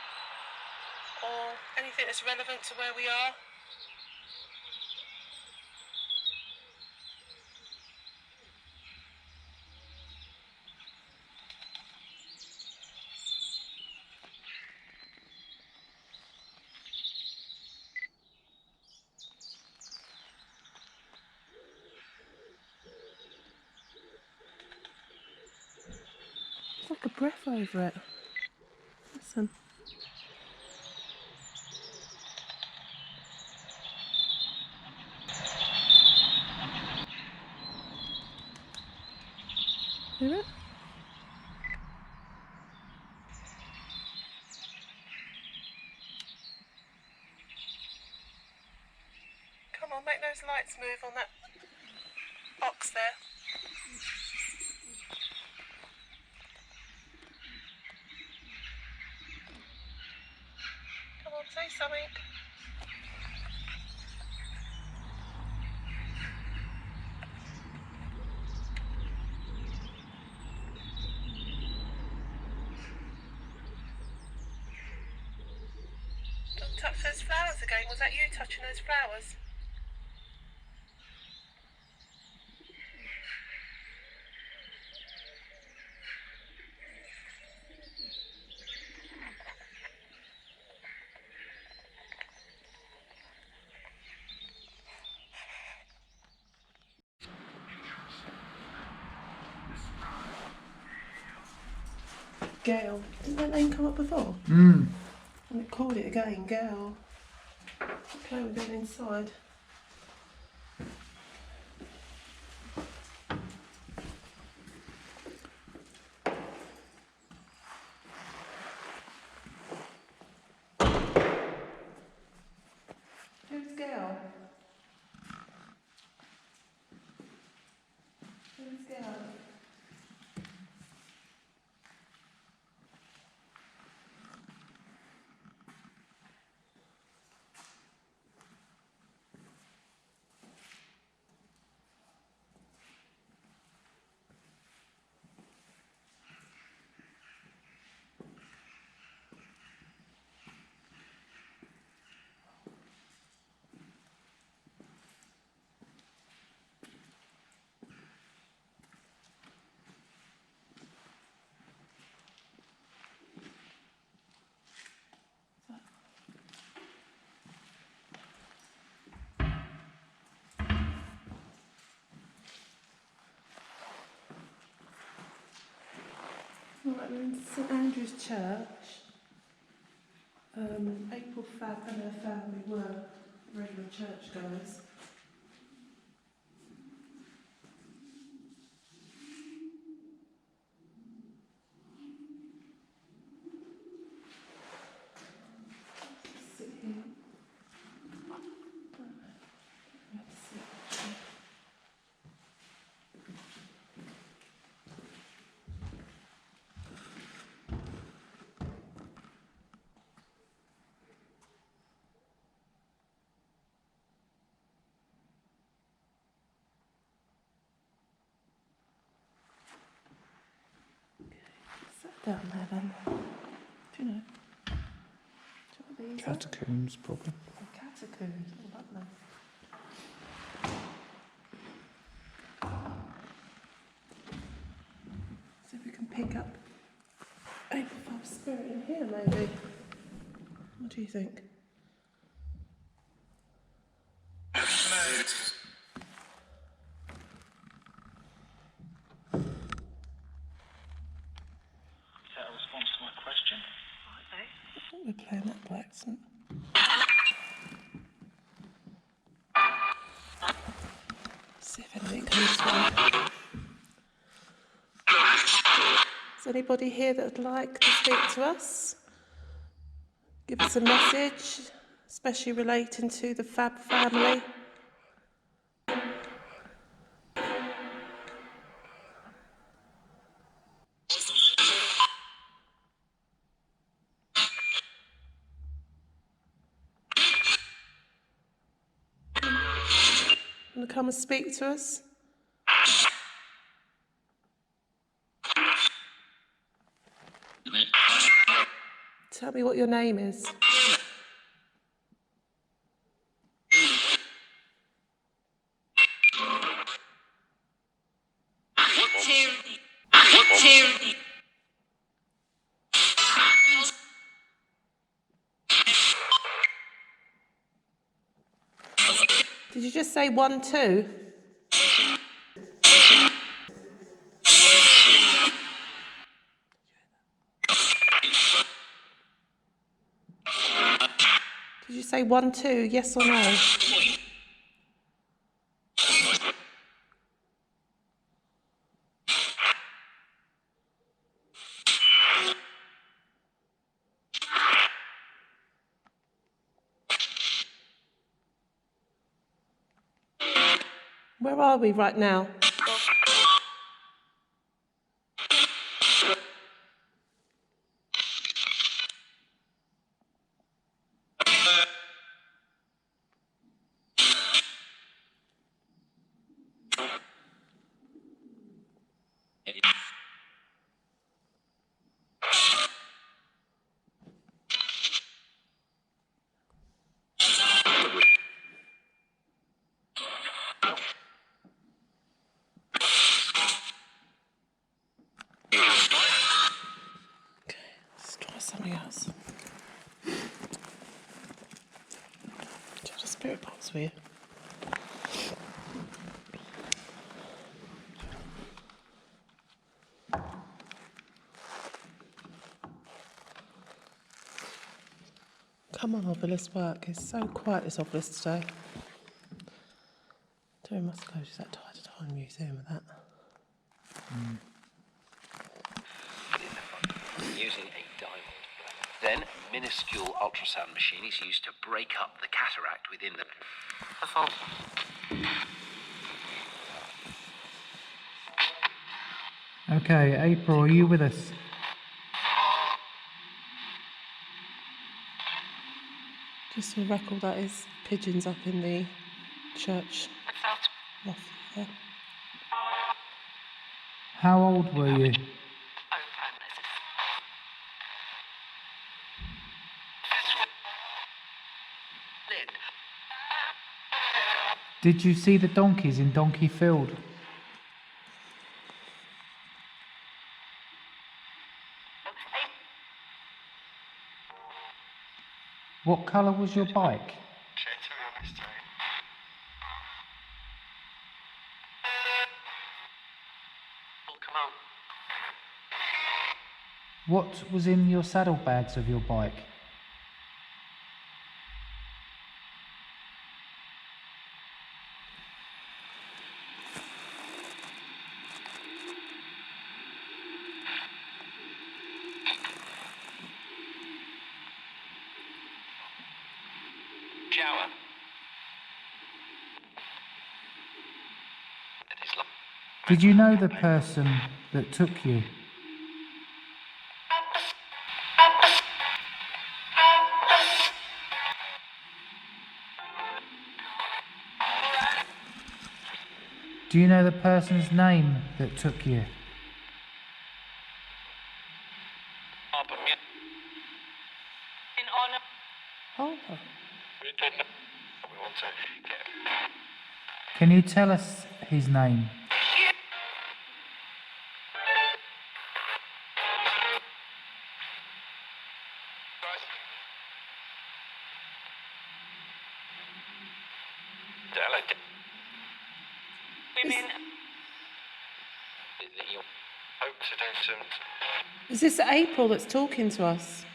or anything that's relevant to where we are? It's like a breath over it. Listen. Hear it? Come on, make those lights move on that box there. Come on, say something. Don't touch those flowers again. Was that you touching those flowers? Gail. Didn't that name come up before? Mm. And it called it again, Gail. Okay, we're going inside. Who's Gail? Who's Gail? Right, we're in St Andrew's Church. April Fabb and her family were regular churchgoers. Sit here. Sit down there then. Do you know? Do you want these? Catacombs, probably. Catacombs, oh lovely. See if we can pick up April Fabb's spirit in here maybe. What do you think? Is that a response to my question? I think we're playing that by accident. Anything comes through. Is there anybody here that would like to speak to us? Give us a message, especially relating to the Fabb family. Want to come and speak to us? Tell me what your name is. Did you just say 1, 2? Did you say 1, 2, yes or no? Where are we right now? Let's try something else. Do you have a spirit box for you? Come on, Ollie, let's work. It's so quiet, this office today. Doing must close that Time Museum with that. Using a diamond. Then, a minuscule ultrasound machine is used to break up the cataract within the... Okay, April, are you with us? Just for the record, that is pigeons up in the church loft there. How old were you? Did you see the donkeys in Donkey Field? What colour was your bike? What was in your saddlebags of your bike? Shower. Did you know the person that took you? Do you know the person's name that took you? Can you tell us his name? Is this April that's talking to us?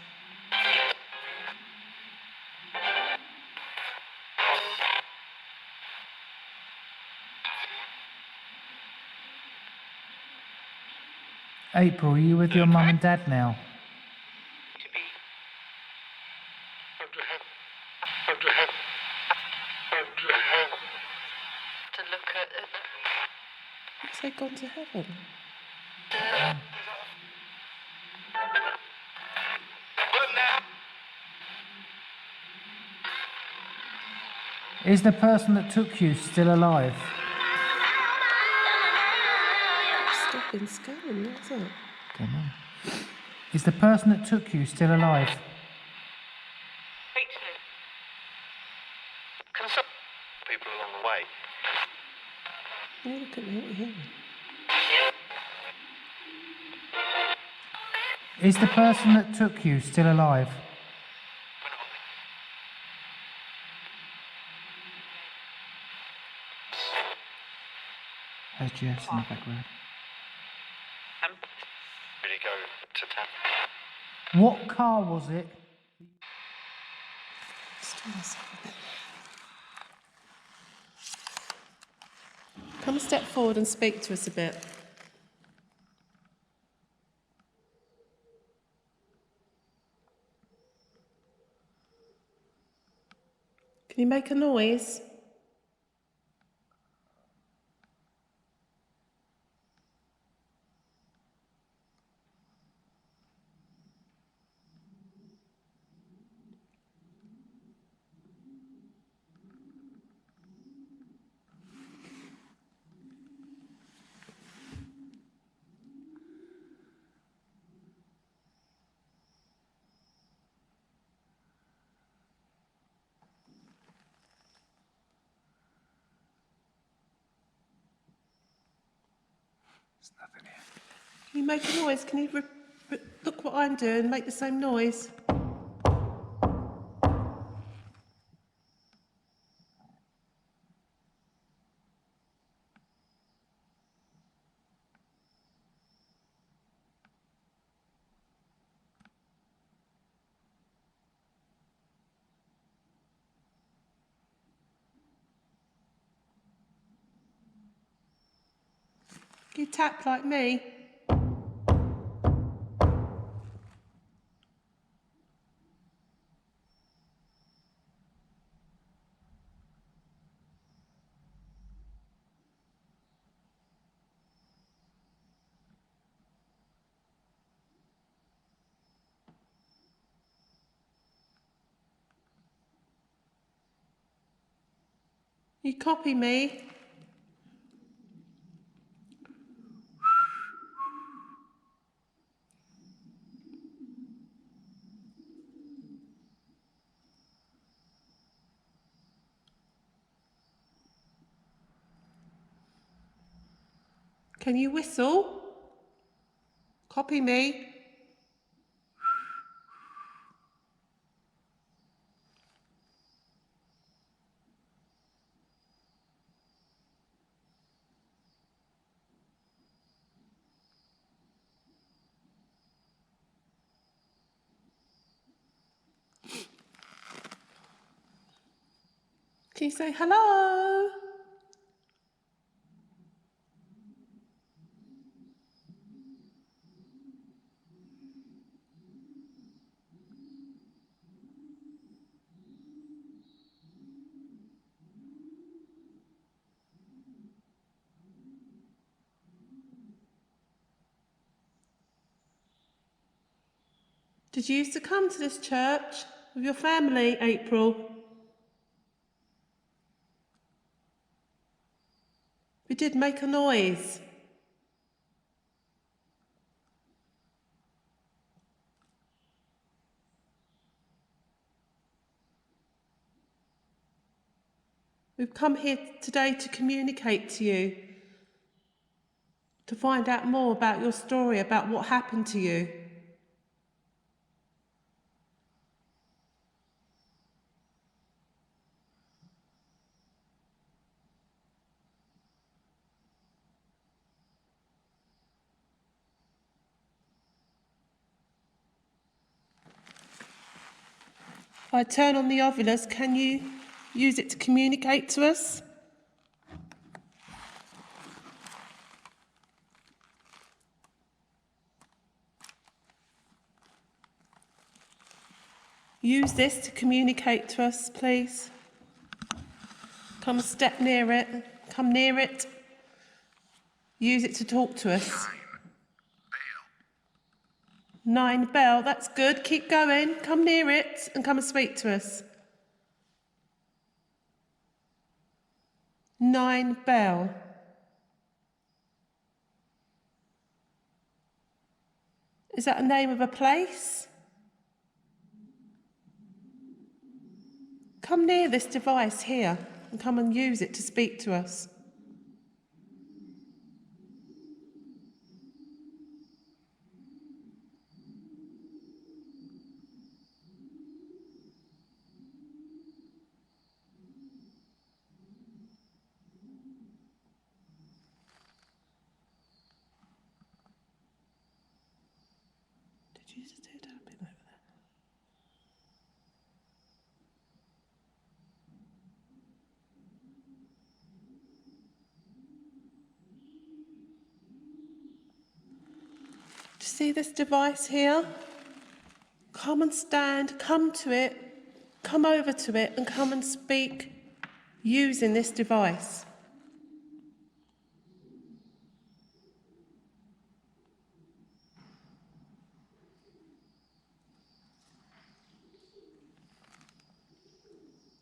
April, are you with your mum and dad now? To look at it. Has they gone to heaven? Is the person that took you still alive? Stop been scanning, that's it. Don't know. Is the person that took you still alive? Consult people along the way. Oh, look at me, what are you hearing? Is the person that took you still alive? There's Jess in the background. Really go to town. What car was it? Come a step forward and speak to us a bit. Can you make a noise? There's nothing here. Can you make a noise? Can you look what I'm doing? Make the same noise. Can you tap like me? You copy me? Can you whistle? Copy me? Can you say hello? Did you used to come to this church with your family, April? We did make a noise. We've come here today to communicate to you, to find out more about your story, about what happened to you. If I turn on the ovilus, can you use it to communicate to us? Use this to communicate to us, please. Come a step near it. Come near it. Use it to talk to us. 9 bell, that's good. Keep going. Come near it and come and speak to us. 9 bell. Is that a name of a place? Come near this device here and come and use it to speak to us. Did you just do tapping over there? Do you see this device here? Come and stand, come to it, come over to it and come and speak using this device.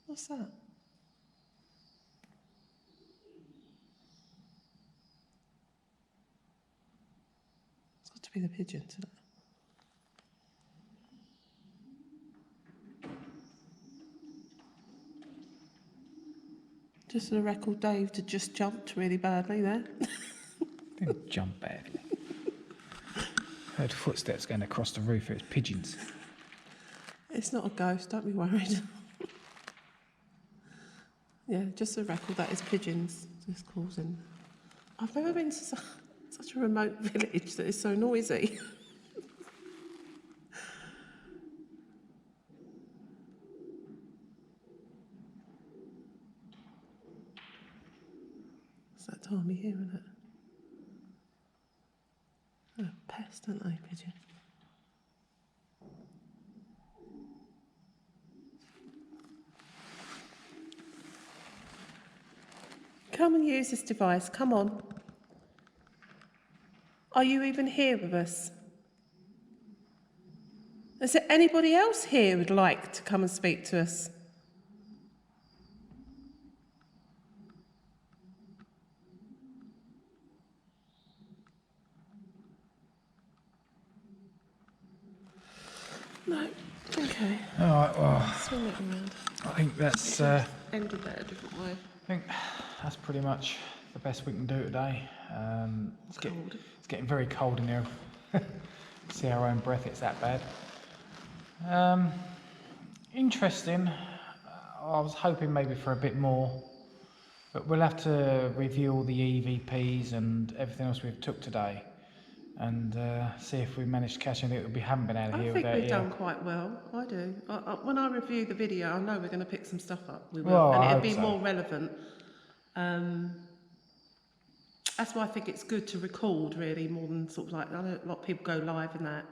What's that? It's got to be the pigeons, isn't it? Just for the record, Dave just jumped really badly there. Didn't jump badly. Heard footsteps going across the roof. It was pigeons. It's not a ghost, don't be worried. Yeah, just for the record, that is pigeons just causing. I've never been to such a remote village that is so noisy. It's that time of year, isn't it? They're a pest, aren't they, pigeons? Come and use this device, come on. Are you even here with us? Is there anybody else here who'd like to come and speak to us? No. Okay. All right, well, Swing it around. I think that's... Ended that a different way. I think that's pretty much the best we can do today. It's getting very cold in here. See our own breath, it's that bad. Interesting. I was hoping maybe for a bit more, but we'll have to review all the EVPs and everything else we've took today and see if we managed to catch anything that we haven't been out of here I think without we've you. done quite well. I do. When I review the video, I know we're going to pick some stuff up. We will, Well, and I it'll hope be so. more relevant. That's why I think it's good to record, really, more than sort of like, I know a lot of people go live and that.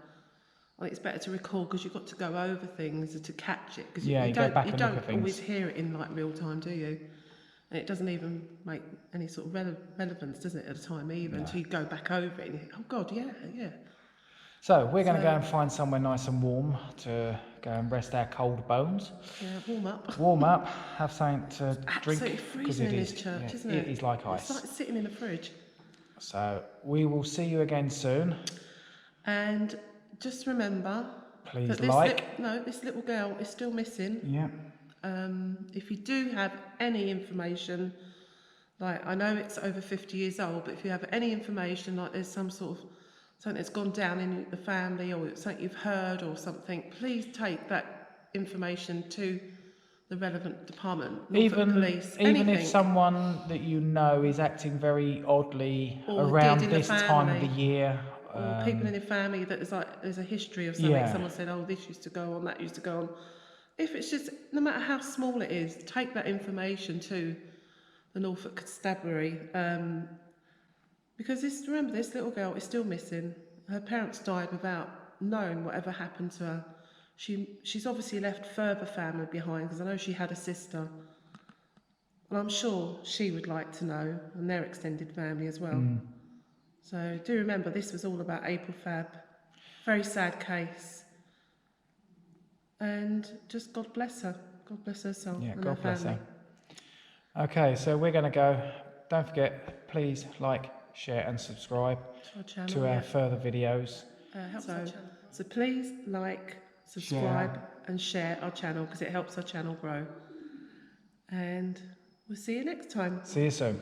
I think it's better to record because you've got to go over things to catch it. Because Yeah, you go back and look at things. always hear it in like real time, do you? And it doesn't even make any sort of relevance, does it, at the time either, until you go back over it and you think, oh God, yeah. So we're going to go and find somewhere nice and warm to go and rest our cold bones. Yeah, warm up. Warm up, have something to drink. Absolutely freezing in this church, yeah, isn't it? It is like ice. It's like sitting in a fridge. So we will see you again soon. And just remember, Please that this little girl is still missing. Yeah. If you do have any information, like I know it's over 50 years old, but if you have any information, like there's some sort of something that's gone down in the family or something you've heard or something, please take that information to the relevant department, Norfolk Police, even anything. if someone that you know is acting very oddly Or around did in the this time of the family. year. Or people in your family that there's a history of something. Yeah. Someone said, oh, this used to go on, that used to go on. If it's just, no matter how small it is, take that information to the Norfolk Constabulary. Because remember, this little girl is still missing. Her parents died without knowing whatever happened to her. she's obviously left further family behind, because I know she had a sister. And I'm sure she would like to know, and their extended family as well. So do remember, this was all about April Fabb. Very sad case. And just God bless her. God bless her soul Yeah, and God her bless family. her. Okay, so we're going to go. Don't forget, please like, share and subscribe To our channel, to our further videos. So please like, subscribe and share our channel, because it helps our channel grow. And we'll see you next time. See you soon.